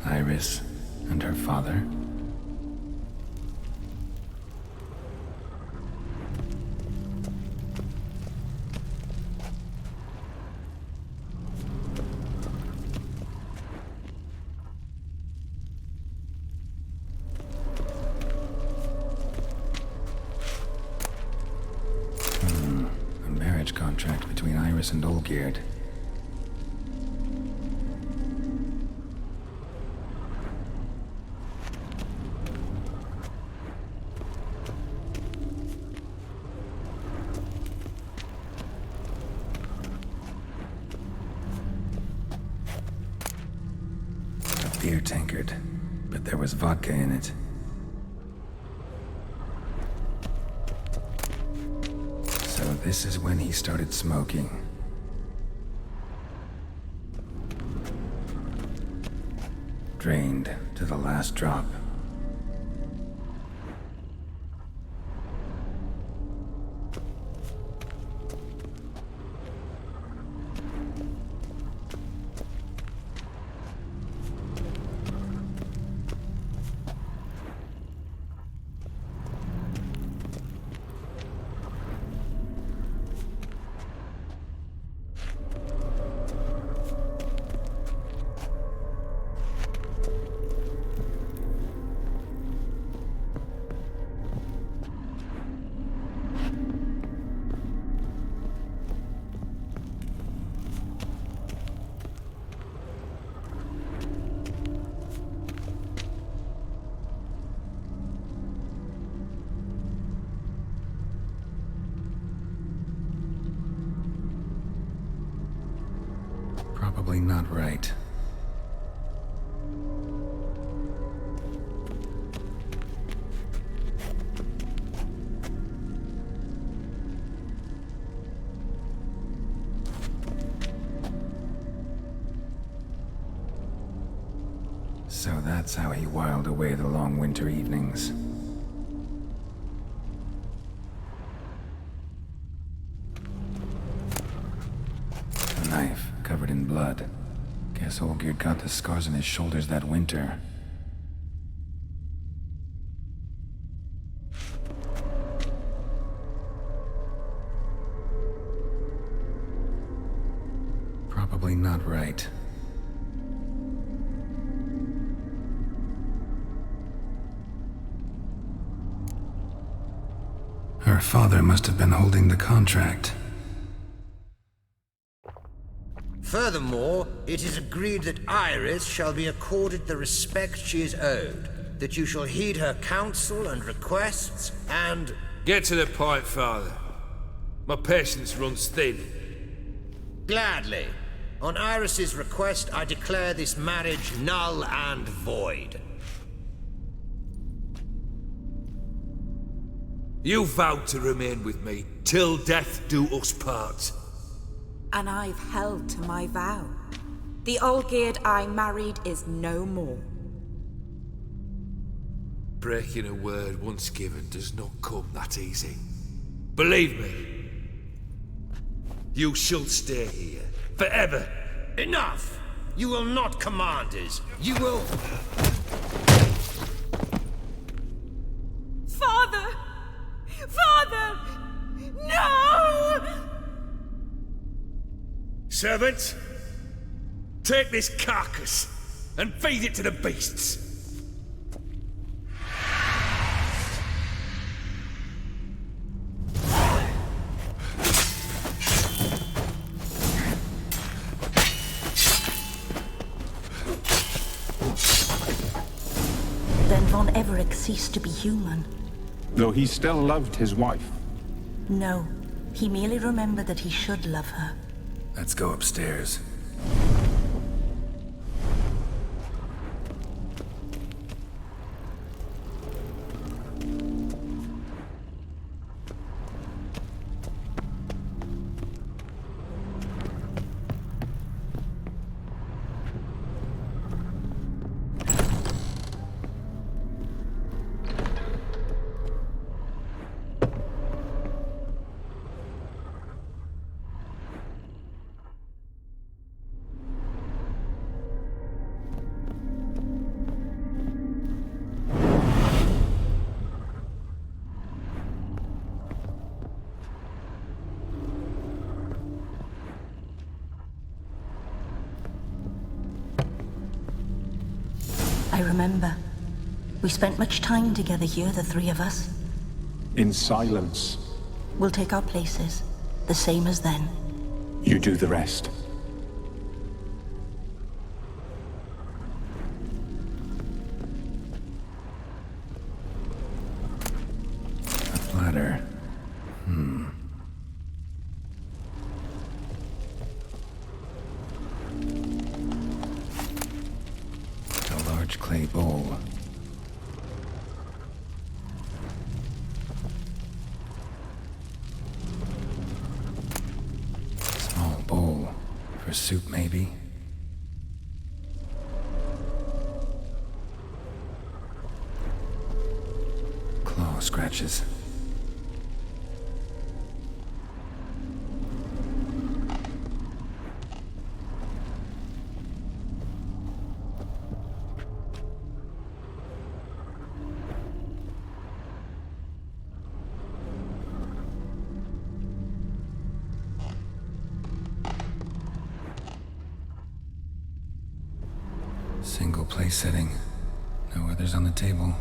Iris, And her father? A marriage contract between Iris and Olgierd. Beer tankard, but there was vodka in it. So this is when he started smoking. Drained to the last drop. Probably not right. So that's how he whiled away the long winter evenings. A knife covered in blood. Guess Olgierd got the scars on his shoulders that winter. Probably not right. Her father must have been holding the contract. Furthermore, it is agreed that Iris shall be accorded the respect she is owed, that you shall heed her counsel and requests, and... Get to the point, Father. My patience runs thin. Gladly. On Iris's request, I declare this marriage null and void. You vowed to remain with me till death do us part. And I've held to my vow. The Olgierd I married is no more. Breaking a word once given does not come that easy. Believe me. You shall stay here, forever. Enough! You will not command us. You will... Father! Father! No! Servant, take this carcass and feed it to the beasts. Then Von Everec ceased to be human. Though he still loved his wife. No, he merely remembered that he should love her. Let's go upstairs. I remember. We spent much time together here, the three of us. In silence. We'll take our places, the same as then. You do the rest. A ladder. A large clay bowl. Small bowl. For soup, maybe? Claw scratches. Single place setting. No others on the table.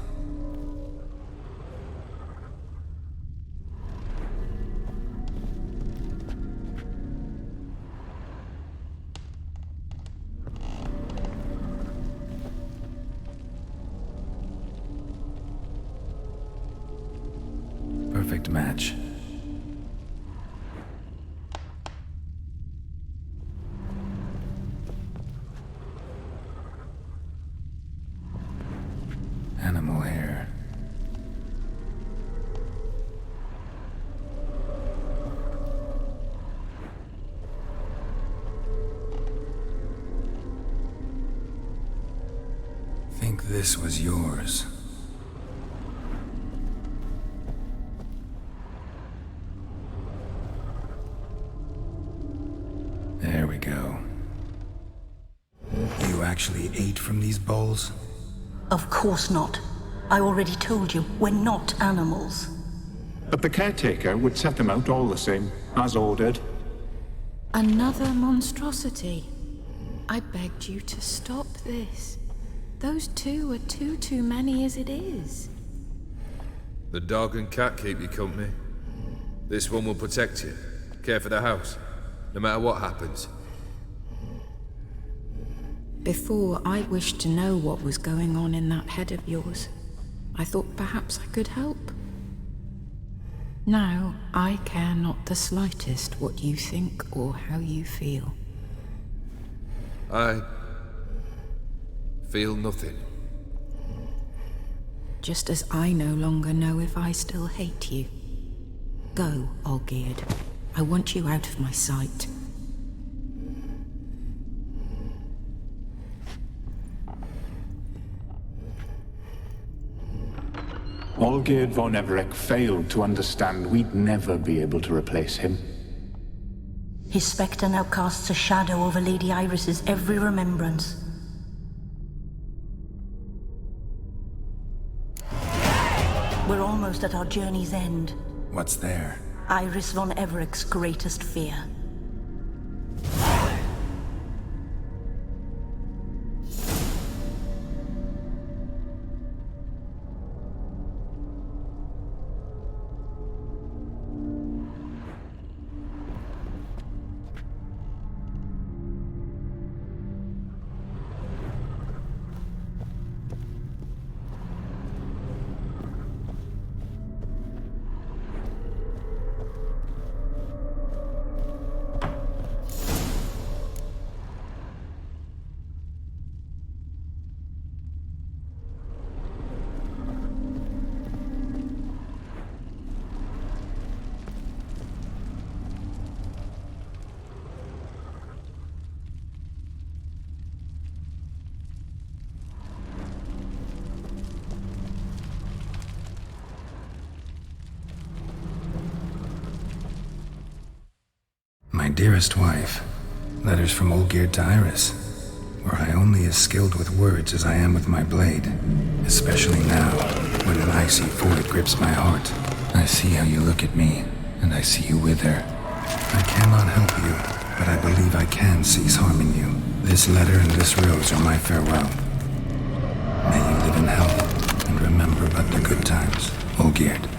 Perfect match. Animal hair. Think this was yours. There we go. You actually ate from these bowls? Of course not. I already told you, we're not animals. But the caretaker would set them out all the same, as ordered. Another monstrosity. I begged you to stop this. Those two are too many as it is. The dog and cat keep you company. This one will protect you, care for the house, no matter what happens. Before, I wished to know what was going on in that head of yours. I thought perhaps I could help. Now, I care not the slightest what you think or how you feel. I feel nothing. Just as I no longer know if I still hate you. Go, Olgierd. I want you out of my sight. Olgierd von Everec failed to understand we'd never be able to replace him. His spectre now casts a shadow over Lady Iris's every remembrance. We're almost at our journey's end. What's there? Iris von Everec's greatest fear. My dearest wife, letters from Olgierd to Iris. Were I only as skilled with words as I am with my blade, especially now, when an icy void grips my heart. I see how you look at me, and I see you wither. I cannot help you, but I believe I can cease harming you. This letter and this rose are my farewell. Olgierd.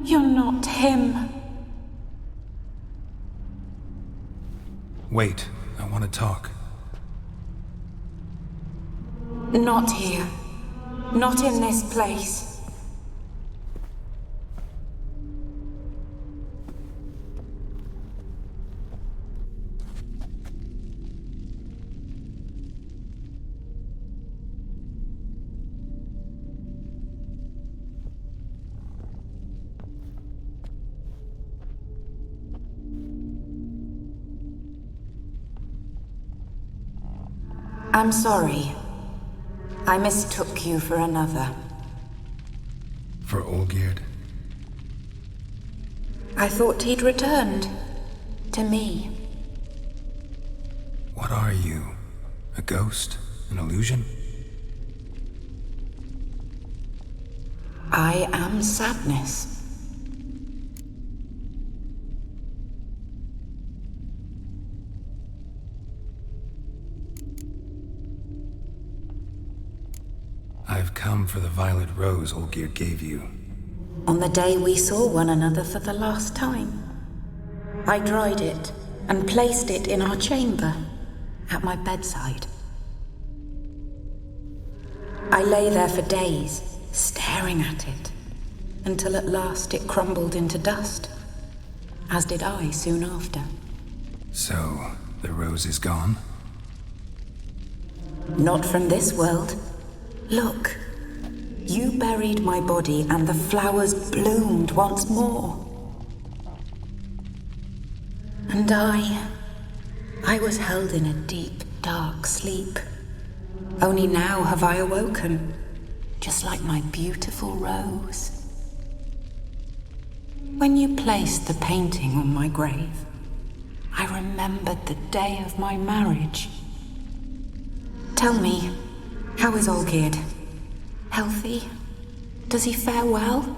You're not him. Wait, I want to talk. Not here. Not in this place. I'm sorry. I mistook you for another. For Olgierd? I thought he'd returned. To me. What are you? A ghost? An illusion? I am sadness. I've come for the violet rose Olgierd gave you. On the day we saw one another for the last time, I dried it and placed it in our chamber, at my bedside. I lay there for days, staring at it, until at last it crumbled into dust, as did I soon after. So, the rose is gone? Not from this world. Look. You buried my body and the flowers bloomed once more. And I was held in a deep, dark sleep. Only now have I awoken, just like my beautiful rose. When you placed the painting on my grave, I remembered the day of my marriage. Tell me, how is Olgierd? Healthy? Does he fare well?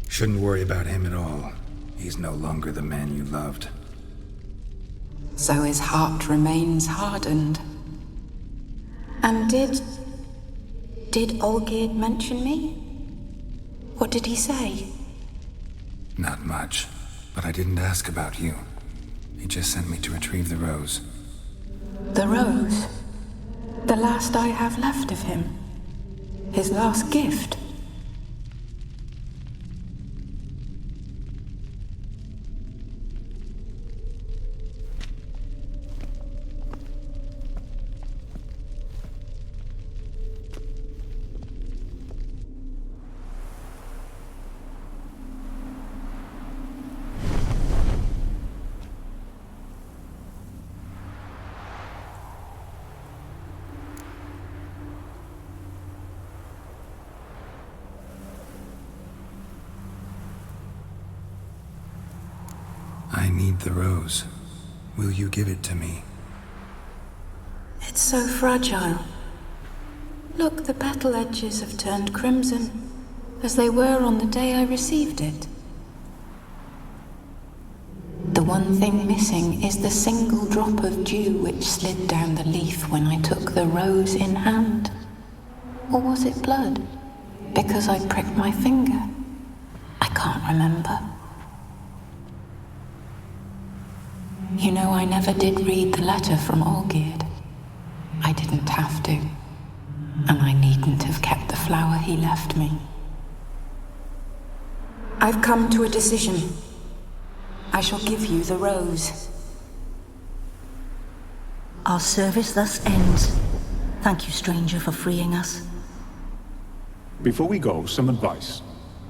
Shouldn't worry about him at all. He's no longer the man you loved. So his heart remains hardened. And did Olgierd mention me? What did he say? Not much, but I didn't ask about you. He just sent me to retrieve the rose. The rose? The last I have left of him? His last gift? I need the rose. Will you give it to me? It's so fragile. Look, the petal edges have turned crimson, as they were on the day I received it. The one thing missing is the single drop of dew which slid down the leaf when I took the rose in hand. Or was it blood? Because I pricked my finger? I can't remember. You know, I never did read the letter from Olgierd. I didn't have to. And I needn't have kept the flower he left me. I've come to a decision. I shall give you the rose. Our service thus ends. Thank you, stranger, for freeing us. Before we go, some advice.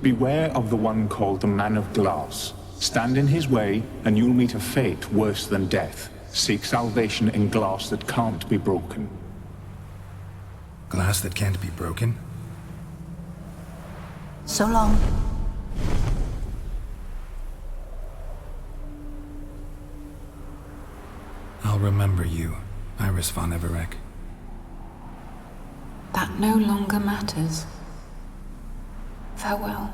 Beware of the one called the Man of Glass. Stand in his way, and you'll meet a fate worse than death. Seek salvation in glass that can't be broken. Glass that can't be broken? So long. I'll remember you, Iris von Everec. That no longer matters. Farewell.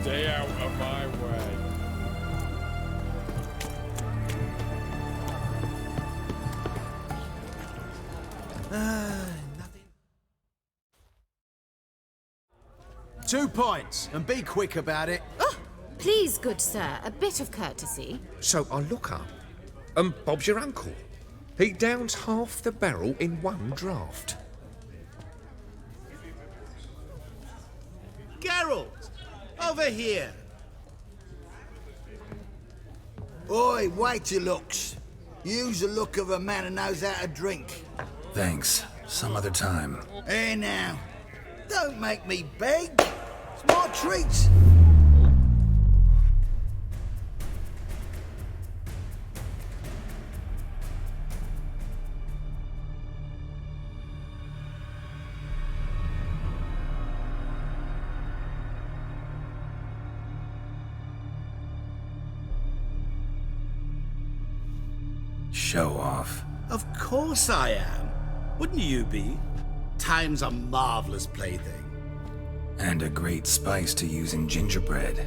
Stay out of my way. Nothing. 2 points, and be quick about it. Oh, please, good sir, a bit of courtesy. So I look up, and Bob's your uncle. He downs half the barrel in one draught. Geralt! Over here! Oi, wait your looks. Use the look of a man who knows how to drink. Thanks. Some other time. Here now. Don't make me beg. It's my treat. Show off. Of course I am. Wouldn't you be? Time's a marvelous plaything. And a great spice to use in gingerbread.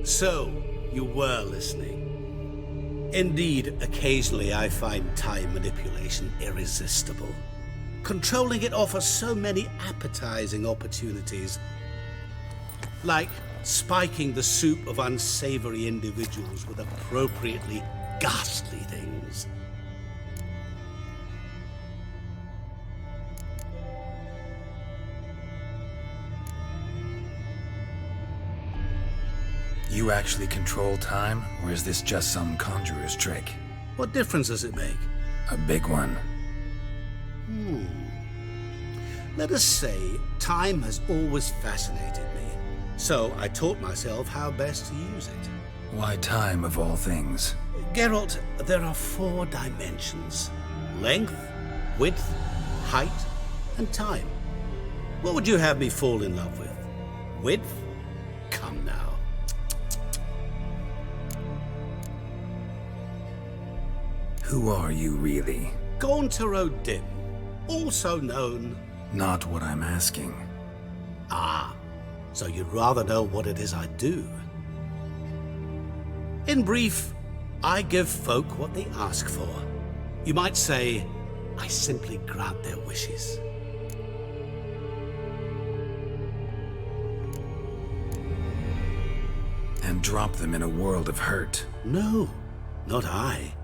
So, you were listening. Indeed, occasionally I find time manipulation irresistible. Controlling it offers so many appetizing opportunities. Like spiking the soup of unsavory individuals with appropriately ghastly things. You actually control time, or is this just some conjurer's trick? What difference does it make? A big one. Let us say time has always fascinated me. So I taught myself how best to use it. Why time of all things? Geralt, there are 4 dimensions. Length, width, height, and time. What would you have me fall in love with? Width? Come now. Who are you really? Dim, also known... Not what I'm asking. Ah, so you'd rather know what it is I do. In brief, I give folk what they ask for. You might say, I simply grant their wishes. And drop them in a world of hurt. No, not I.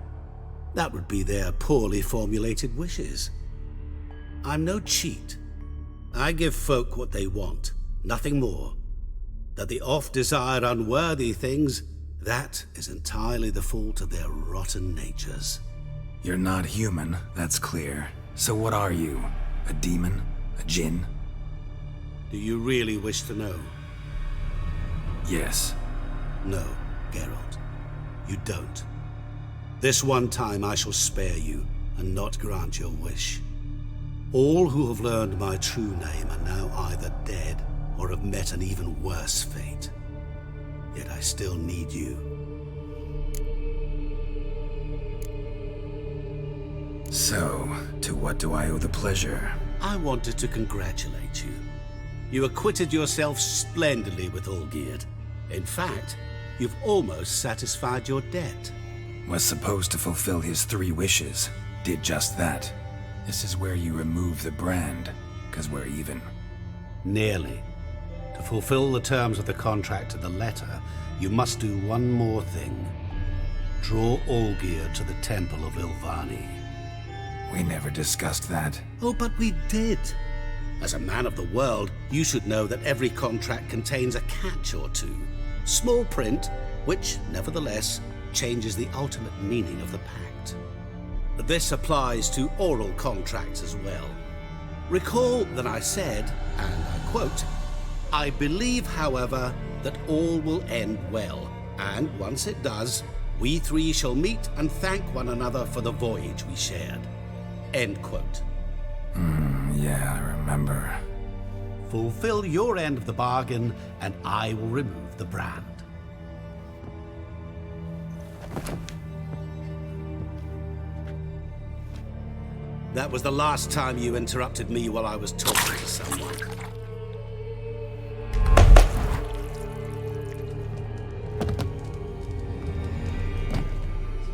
That would be their poorly formulated wishes. I'm no cheat. I give folk what they want, nothing more. That they oft desire unworthy things, that is entirely the fault of their rotten natures. You're not human, that's clear. So what are you? A demon? A djinn? Do you really wish to know? Yes. No, Geralt. You don't. This one time I shall spare you and not grant your wish. All who have learned my true name are now either dead or have met an even worse fate. Yet I still need you. So, to what do I owe the pleasure? I wanted to congratulate you. You acquitted yourself splendidly with Olgierd. In fact, you've almost satisfied your debt. Was supposed to fulfill his 3 wishes. Did just that. This is where you remove the brand, 'cause we're even. Nearly. To fulfill the terms of the contract to the letter, you must do one more thing. Draw Olgierd to the Temple of Ilvani. We never discussed that. Oh, but we did. As a man of the world, you should know that every contract contains a catch or two. Small print, which, nevertheless, changes the ultimate meaning of the pact. This applies to oral contracts as well. Recall that I said, and I quote, I believe, however, that all will end well, and once it does, we 3 shall meet and thank one another for the voyage we shared. End quote. Yeah, I remember. Fulfill your end of the bargain, and I will remove the brand. That was the last time you interrupted me while I was talking to someone.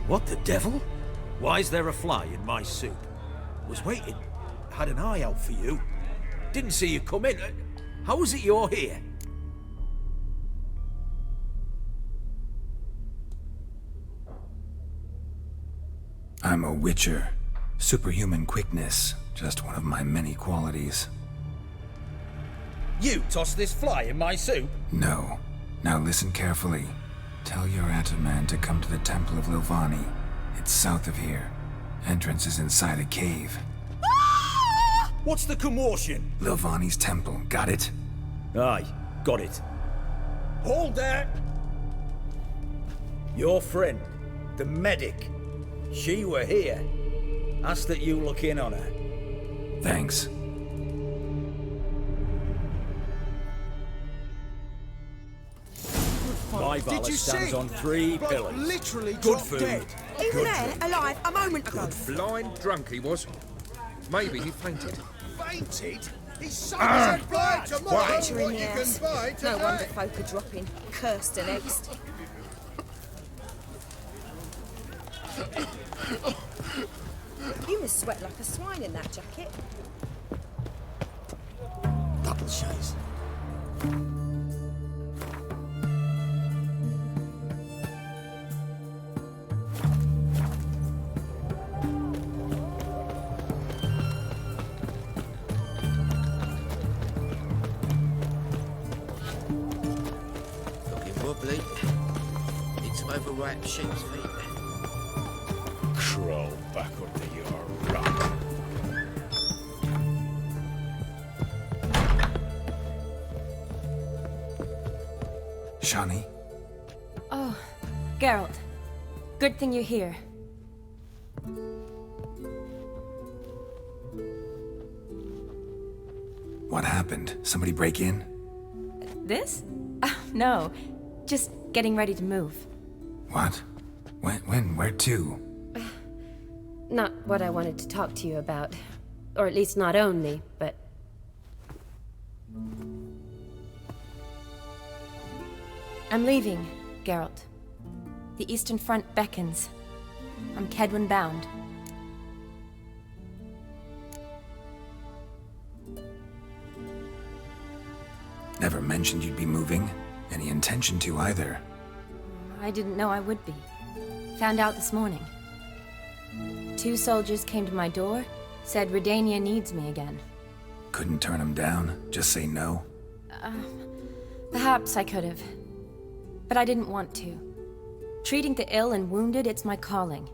What the devil? Why is there a fly in my soup? Was waiting. Had an eye out for you. Didn't see you come in. How is it you're here? I'm a witcher. Superhuman quickness, just one of my many qualities. You tossed this fly in my soup? No. Now listen carefully. Tell your Ataman to come to the Temple of Lilvani. It's south of here. Entrance is inside a cave. What's the commotion? Lilvani's temple, got it? Aye, got it. Hold there! Your friend, the medic. She were here. Ask that you look in on her. Thanks. My valor stands on 3 pillars. Literally Good food. dead. He was there, alive, a moment ago. Blind drunk he was. Maybe he fainted. Fainted? He's so blind tomorrow. Picture in What the you ass. can buy today. No wonder folk are dropping. Cursed and next. You must sweat like a swine in that jacket. Double chase. Looking wobbly. Need to overwrite sheep's feet. Crawl back under your rock. Shani? Oh, Geralt. Good thing you're here. What happened? Somebody break in? This? No. Just getting ready to move. What? When? Where to? Not what I wanted to talk to you about. Or at least not only, but... I'm leaving, Geralt. The Eastern Front beckons. I'm Kedwin bound. Never mentioned you'd be moving. Any intention to either. I didn't know I would be. Found out this morning. 2 soldiers came to my door, said Redania needs me again. Couldn't turn him down? Just say no? Perhaps I could have. But I didn't want to. Treating the ill and wounded, it's my calling.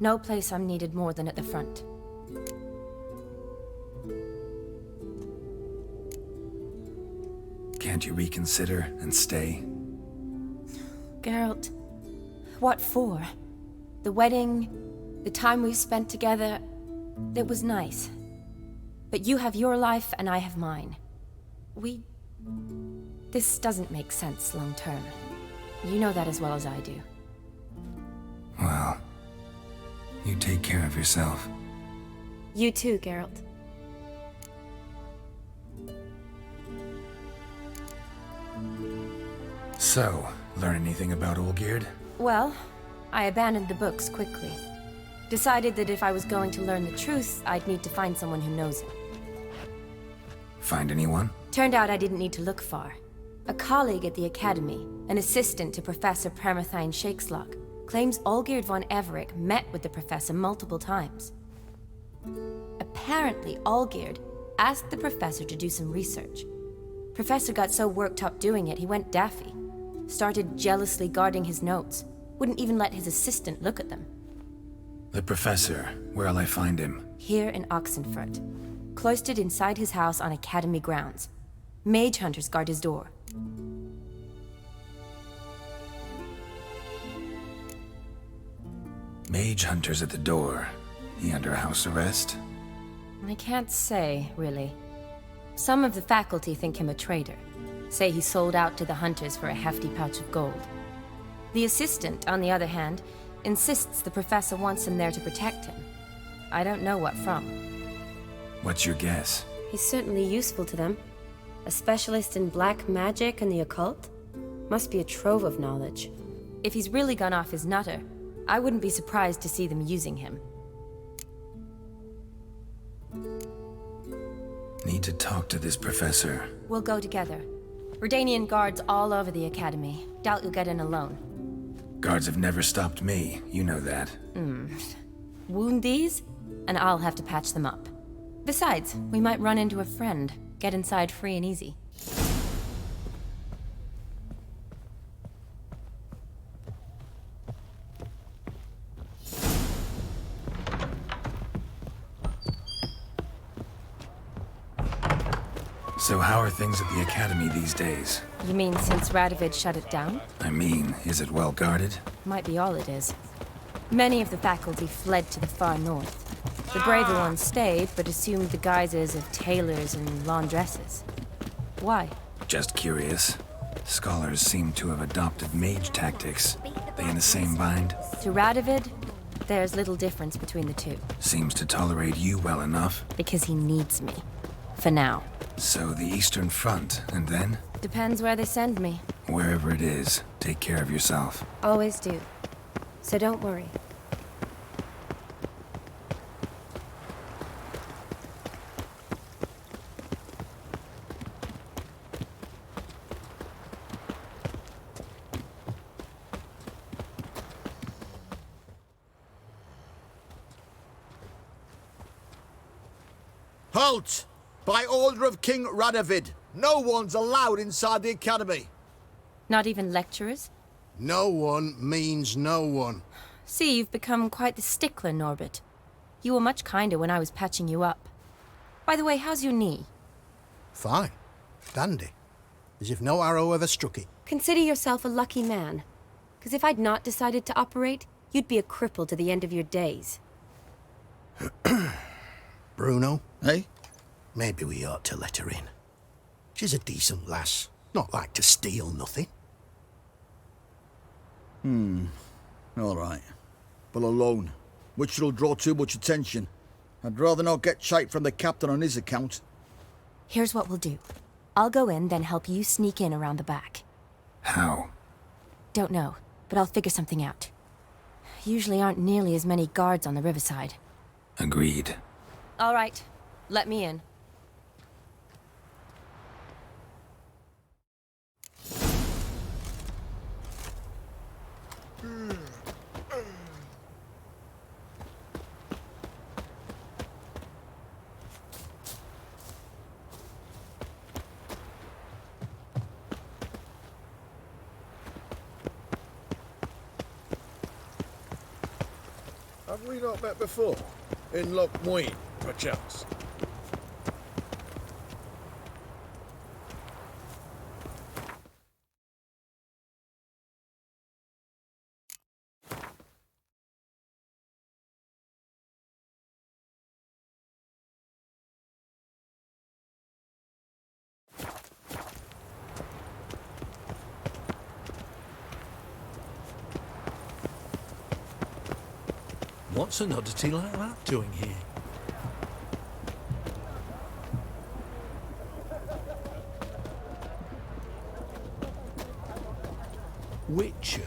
No place I'm needed more than at the front. Can't you reconsider and stay? Geralt, what for? The wedding, the time we've spent together, it was nice. But you have your life and I have mine. This doesn't make sense long term. You know that as well as I do. Well, you take care of yourself. You too, Geralt. So, learn anything about Olgierd? Well, I abandoned the books quickly. Decided that if I was going to learn the truth, I'd need to find someone who knows it. Find anyone? Turned out I didn't need to look far. A colleague at the Academy, an assistant to Professor Permathine Shakeslog, claims Olgierd von Everec met with the professor multiple times. Apparently, Olgierd asked the professor to do some research. Professor got so worked up doing it, he went daffy. Started jealously guarding his notes. Wouldn't even let his assistant look at them. The professor. Where'll I find him? Here in Oxenfurt. Cloistered inside his house on Academy grounds. Mage hunters guard his door. Mage hunters at the door. He under house arrest? I can't say, really. Some of the faculty think him a traitor. Say he sold out to the hunters for a hefty pouch of gold. The assistant, on the other hand, insists the professor wants him there to protect him. I don't know what from. What's your guess? He's certainly useful to them. A specialist in black magic and the occult? Must be a trove of knowledge. If he's really gone off his nutter, I wouldn't be surprised to see them using him. Need to talk to this professor. We'll go together. Redanian guards all over the academy. Doubt you'll get in alone. Guards have never stopped me, you know that. Wound these, and I'll have to patch them up. Besides, we might run into a friend. Get inside free and easy. So how are things at the academy these days? You mean since Radovid shut it down? I mean, is it well guarded? Might be all it is. Many of the faculty fled to the far north. The braver ones stayed, but assumed the guises of tailors and laundresses. Why? Just curious. Scholars seem to have adopted mage tactics. They in the same bind? To Radovid, there's little difference between the two. Seems to tolerate you well enough. Because he needs me. For now. So the Eastern Front, and then? Depends where they send me. Wherever it is, take care of yourself. Always do. So don't worry. Halt! By order of King Radovid, no one's allowed inside the academy. Not even lecturers? No one means no one. See, you've become quite the stickler, Norbert. You were much kinder when I was patching you up. By the way, how's your knee? Fine. Dandy. As if no arrow ever struck it. Consider yourself a lucky man. Because if I'd not decided to operate, you'd be a cripple to the end of your days. Bruno, eh? Maybe we ought to let her in. She's a decent lass. Not like to steal nothing. All right. But alone, which will draw too much attention. I'd rather not get shite from the captain on his account. Here's what we'll do. I'll go in, then help you sneak in around the back. How? Don't know, but I'll figure something out. Usually aren't nearly as many guards on the riverside. Agreed. All right, let me in. Have we not met before? In Loch Muin, perchance? What's an oddity like that doing here? Witcher?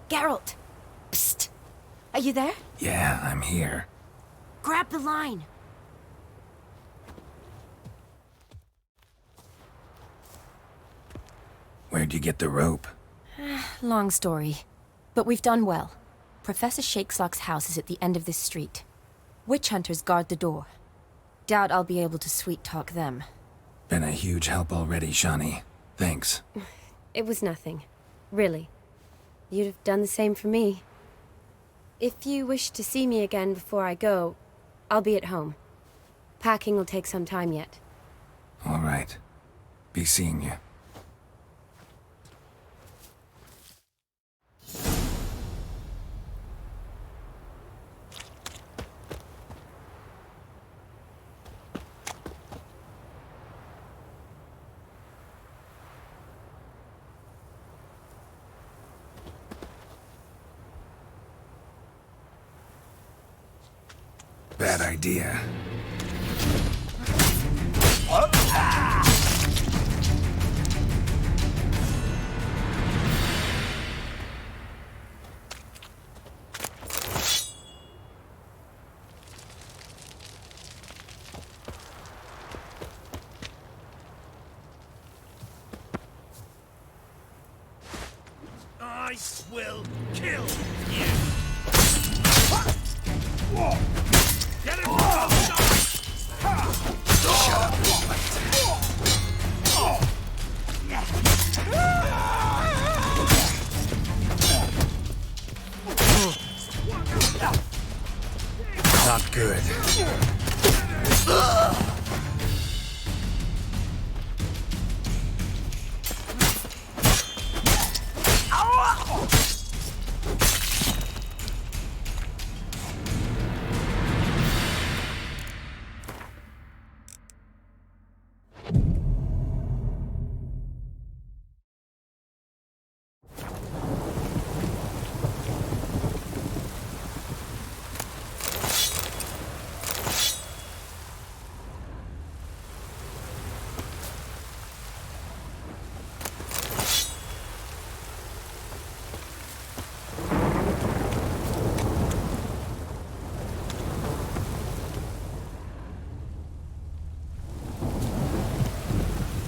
Geralt! Psst! Are you there? Yeah, I'm here. Grab the line. Where'd you get the rope? Long story. But we've done well. Professor Shakeslock's house is at the end of this street. Witch hunters guard the door. Doubt I'll be able to sweet-talk them. Been a huge help already, Shani. Thanks. It was nothing. Really. You'd have done the same for me. If you wish to see me again before I go, I'll be at home. Packing will take some time yet. All right. Be seeing you. Bad idea. I will kill you. Get him! Shut up, Not good.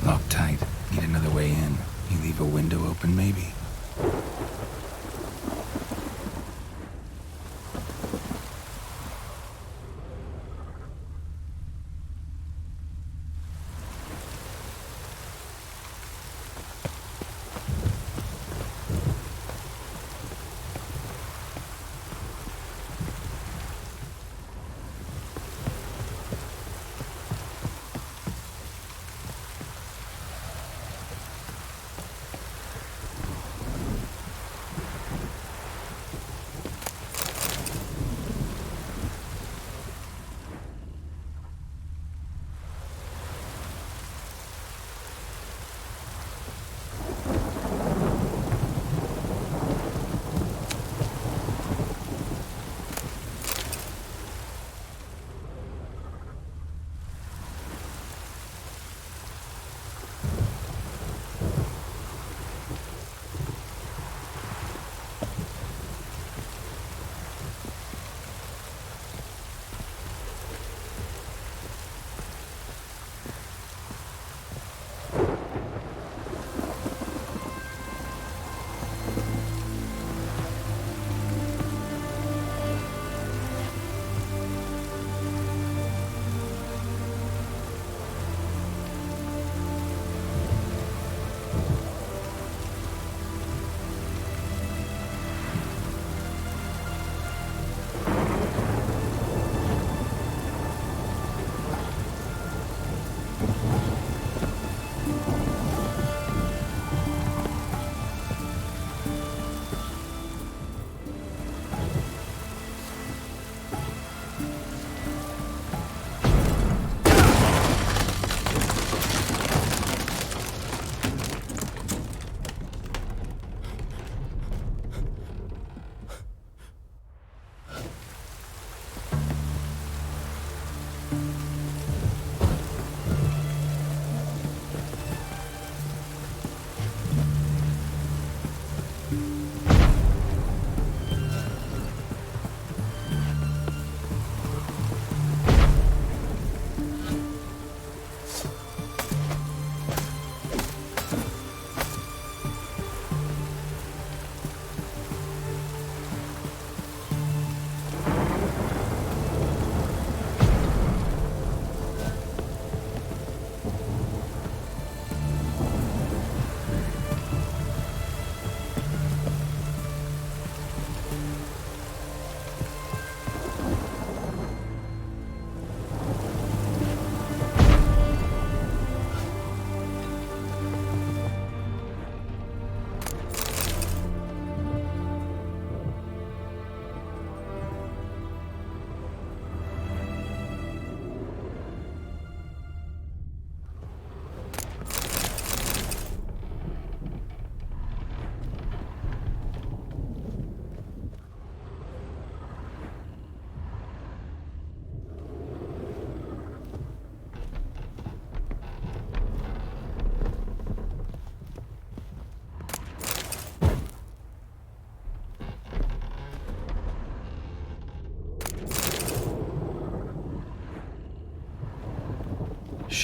Locked tight. Need another way in. You leave a window open, maybe?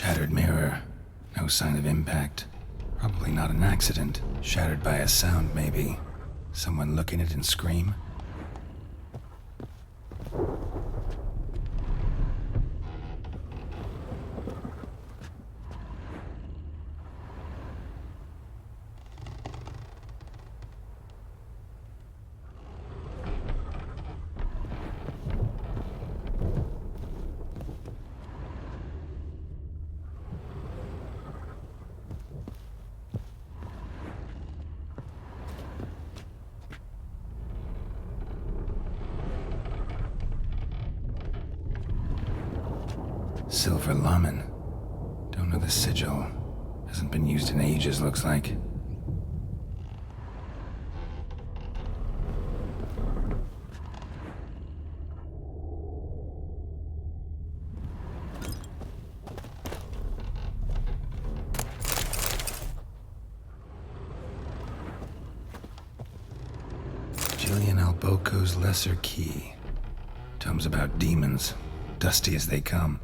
Shattered mirror. No sign of impact. Probably not an accident. Shattered by a sound, maybe. Someone look in it and scream? Silver Lamen. Don't know the sigil. Hasn't been used in ages, looks like. Jillian Alboco's Lesser Key. Tomes about demons, dusty as they come.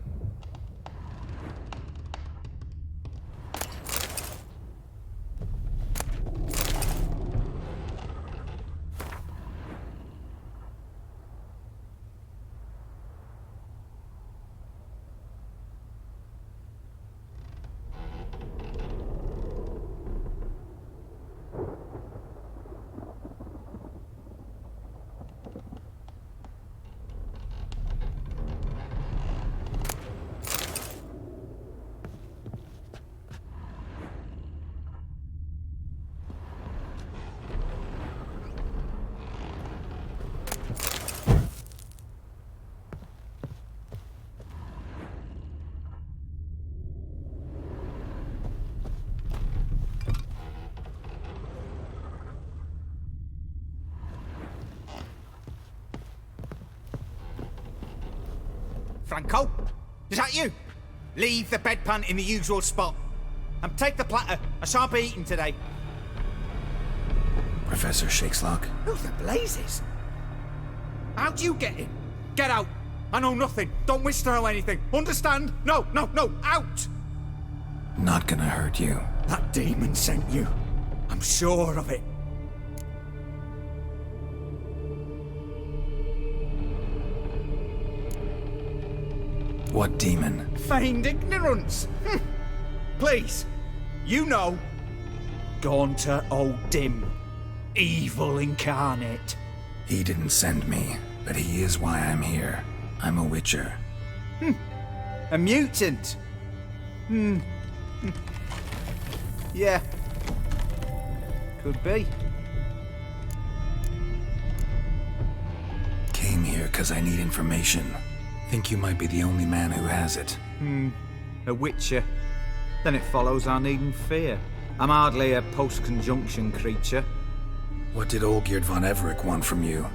Franco? Is that you? Leave the bedpan in the usual spot. And take the platter. I shan't be eating today. Professor Shakeslock. Who the blazes? How'd you get in? Get out. I know nothing. Don't wish to know anything. Understand? No, out! Not gonna hurt you. That demon sent you. I'm sure of it. What demon? Feigned ignorance. Please, you know. Gaunter O'Dim. Evil incarnate. He didn't send me, but he is why I'm here. I'm a witcher. A mutant. Yeah. Could be. Came here because I need information. Think you might be the only man who has it. A witcher. Then it follows I needn't fear. I'm hardly a post-conjunction creature. What did Olgierd von Everec want from you?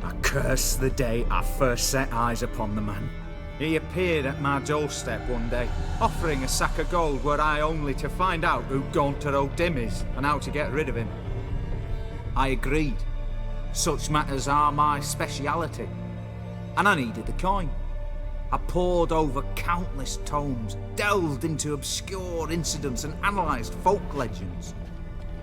I curse the day I first set eyes upon the man. He appeared at my doorstep one day, offering a sack of gold were I only to find out who Gaunter O'Dim is and how to get rid of him. I agreed. Such matters are my speciality. And I needed the coin. I pored over countless tomes, delved into obscure incidents and analysed folk legends.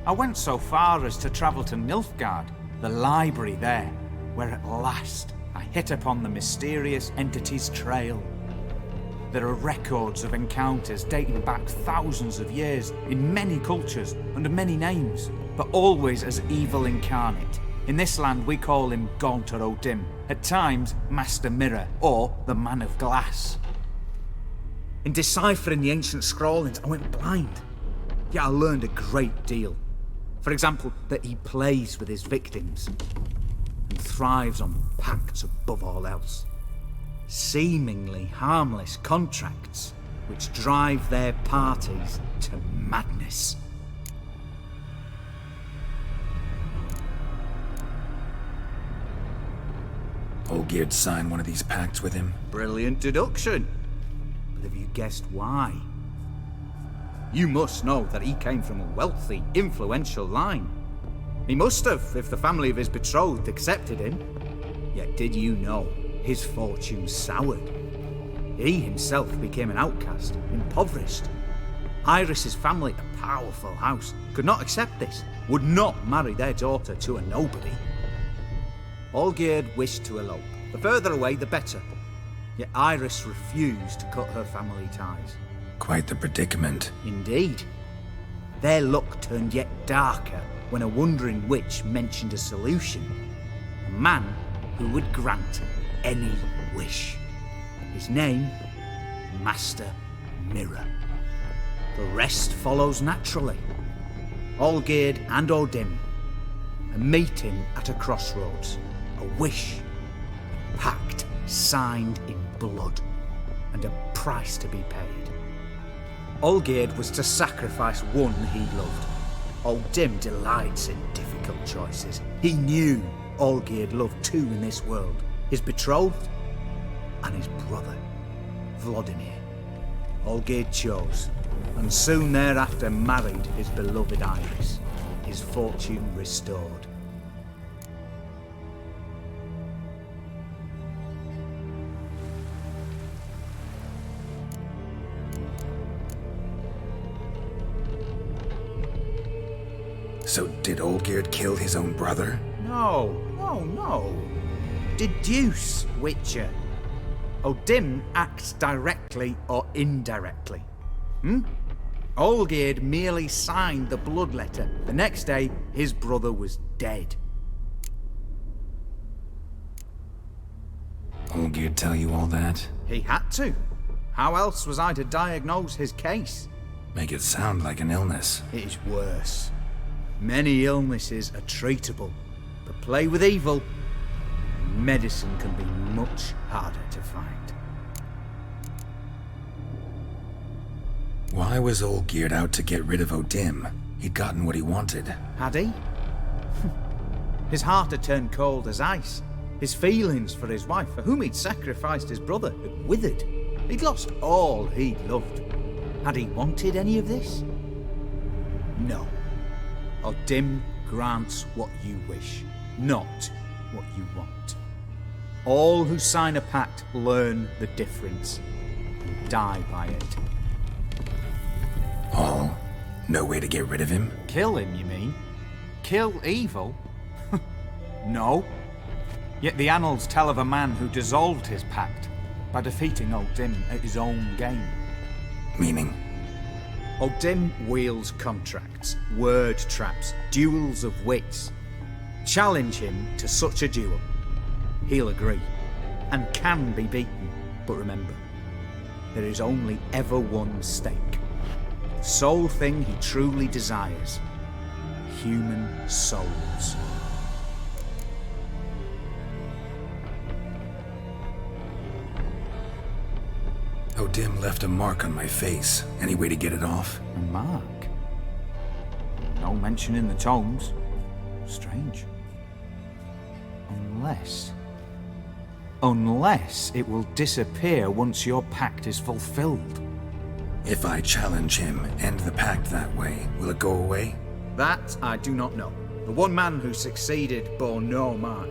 I went so far as to travel to Nilfgaard, the library there, where at last I hit upon the mysterious entity's trail. There are records of encounters dating back thousands of years in many cultures under many names, but always as evil incarnate. In this land we call him Gaunter O'Dim, at times Master Mirror or the Man of Glass. In deciphering the ancient scrawlings I went blind, yet I learned a great deal. For example, that he plays with his victims and thrives on pacts above all else. Seemingly harmless contracts which drive their parties to madness. Olgierd signed one of these pacts with him? Brilliant deduction. But have you guessed why? You must know that he came from a wealthy, influential line. He must have, if the family of his betrothed accepted him. Yet did you know his fortune soured he himself became an outcast, impoverished. Iris's family, a powerful house, could not accept this, would not marry their daughter to a nobody. Olgierd wished to elope. The further away, the better. Yet Iris refused to cut her family ties. Quite the predicament. Indeed. Their luck turned yet darker when a wandering witch mentioned a solution. A man who would grant any wish. His name, Master Mirror. The rest follows naturally. Olgierd and Odim, a meeting at a crossroads, a wish, a pact signed in blood, and a price to be paid. Olgierd was to sacrifice one he loved. Odim delights in difficult choices. He knew Olgierd loved two in this world, his betrothed and his brother, Vladimir. Olgierd chose, and soon thereafter married his beloved Iris, his fortune restored. So did Olgierd kill his own brother? No. Deduce, Witcher. Odim acts directly or indirectly. Olgierd merely signed the blood letter. The next day, his brother was dead. Olgierd tell you all that? He had to. How else was I to diagnose his case? Make it sound like an illness. It is worse. Many illnesses are treatable, but play with evil, medicine can be much harder to find. Why was Olgierd out to get rid of Odim? He'd gotten what he wanted. Had he? His heart had turned cold as ice. His feelings for his wife, for whom he'd sacrificed his brother, had withered. He'd lost all he'd loved. Had he wanted any of this? No. Odim grants what you wish, not what you want. All who sign a pact learn the difference and die by it. All? No way to get rid of him? Kill him, you mean? Kill evil? No. Yet the annals tell of a man who dissolved his pact by defeating Odim at his own game. Meaning? Odim wields contracts, word traps, duels of wits. Challenge him to such a duel. He'll agree, and can be beaten. But remember, there is only ever one stake. The sole thing he truly desires. Human souls. Odim left a mark on my face. Any way to get it off? A mark? No mention in the tomes. Strange. Unless it will disappear once your pact is fulfilled. If I challenge him, end the pact that way, will it go away? That I do not know. The one man who succeeded bore no mark.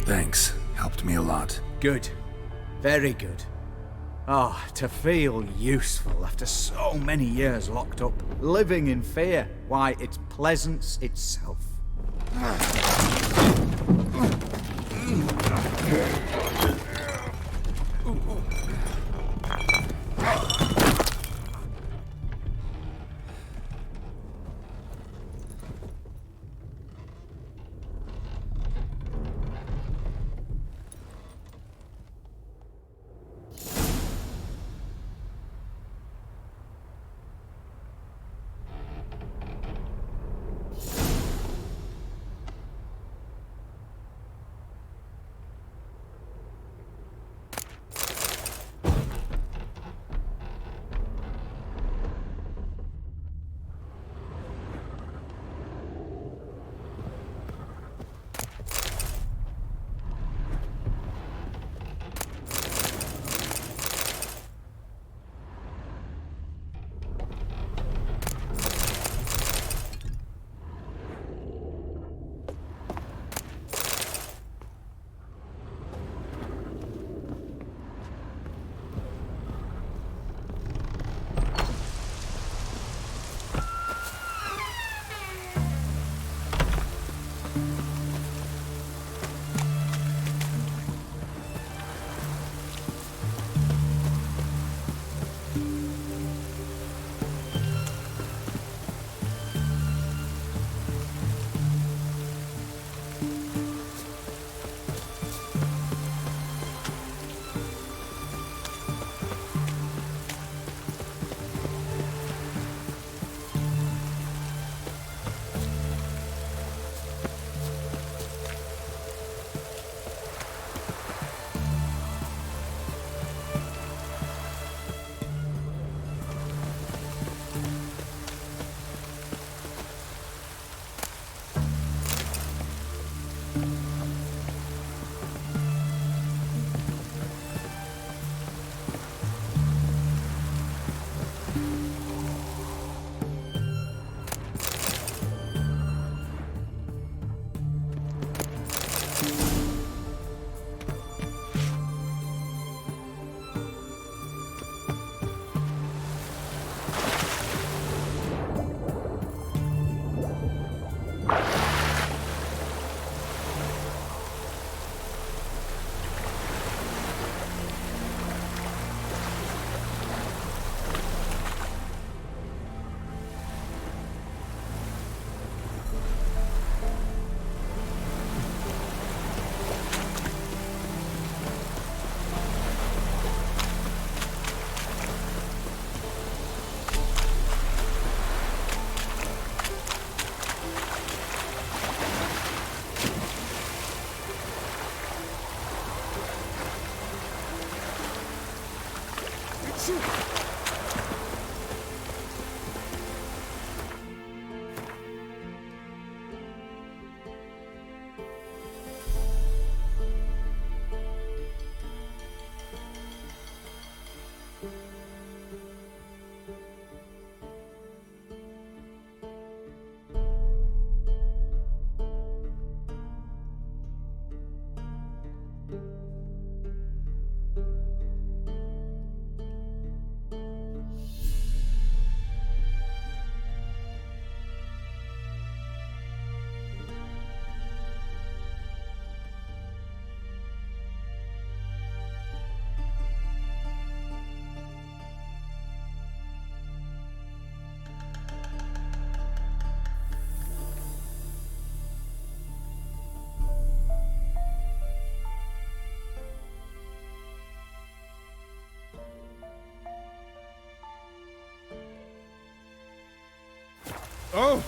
Thanks. Helped me a lot. Good. Very good. Oh, to feel useful after so many years locked up, living in fear. Why, it's pleasance itself. Oh!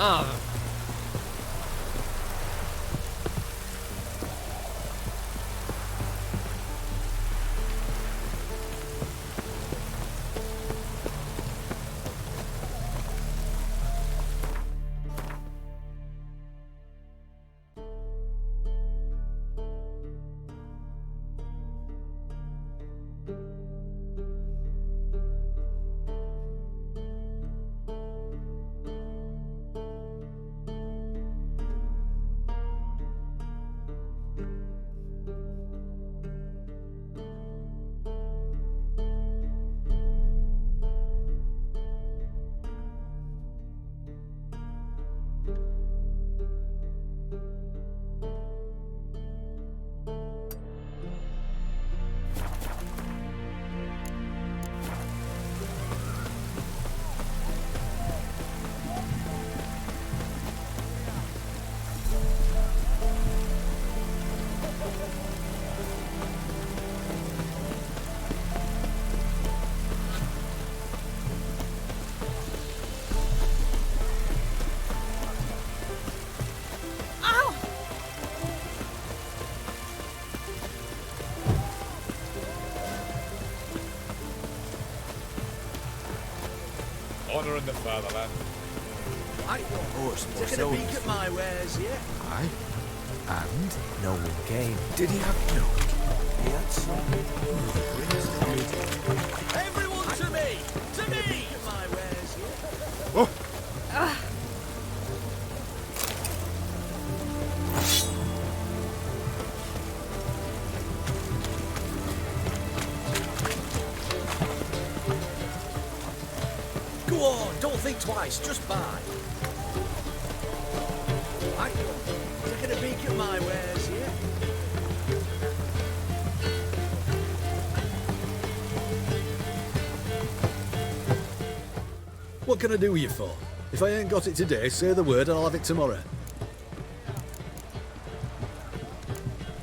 Ah! Honouring the fatherland. Aye, of course. Taking a peek at my wares, yeah? Aye. And no one came. Did he have milk? He had some. Everyone to me! To me! At my wares, yeah? Oh! Go on, don't think twice, just buy. Aye, taking a peek at my wares, yeah? What can I do with you for? If I ain't got it today, say the word and I'll have it tomorrow.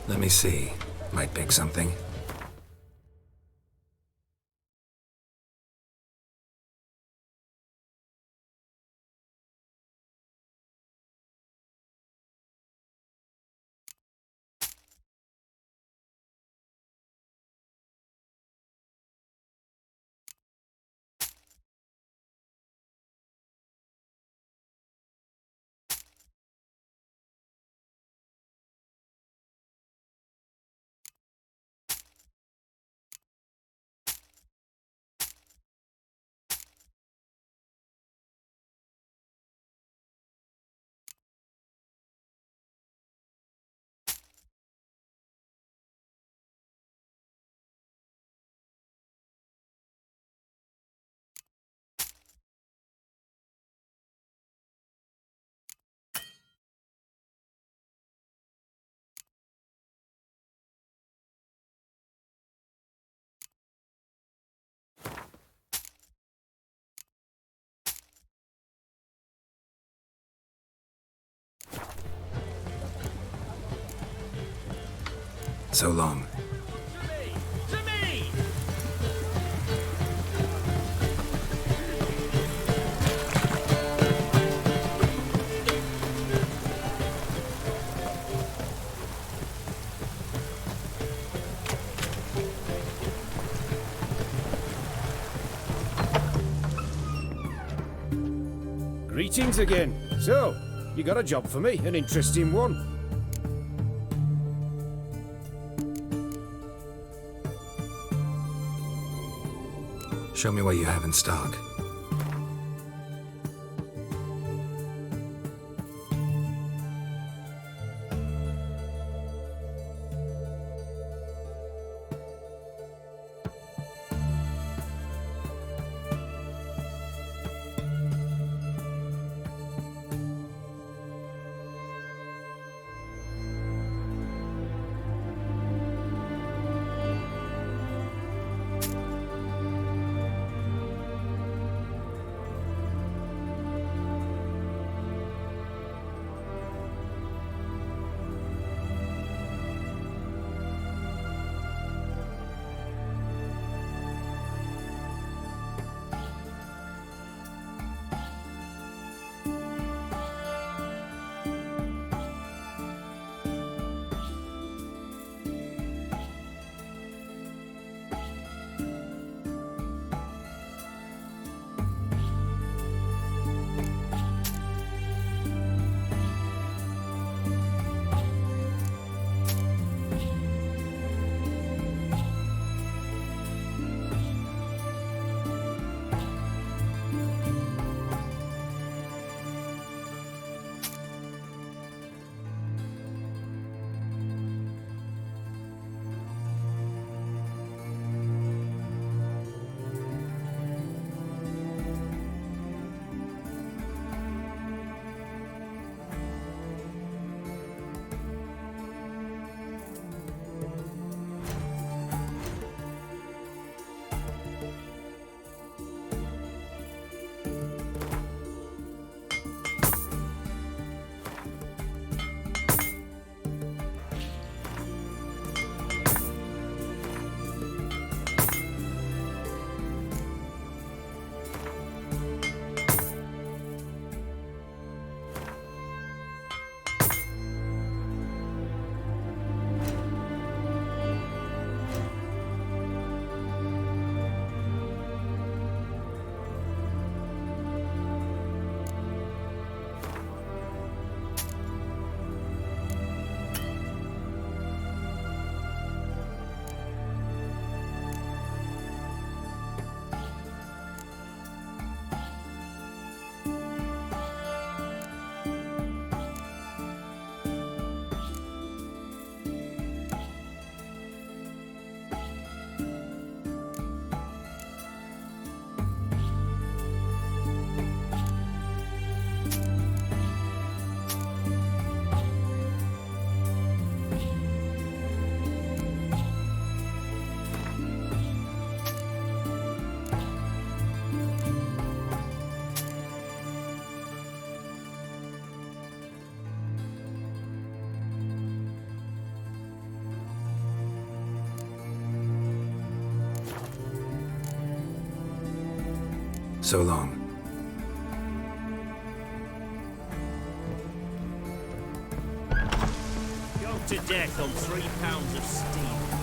Let me see. Might pick something. So long. To me! Greetings again. So, you got a job for me, an interesting one. Show me what you have in stock. So long. Go to death on 3 pounds of steel.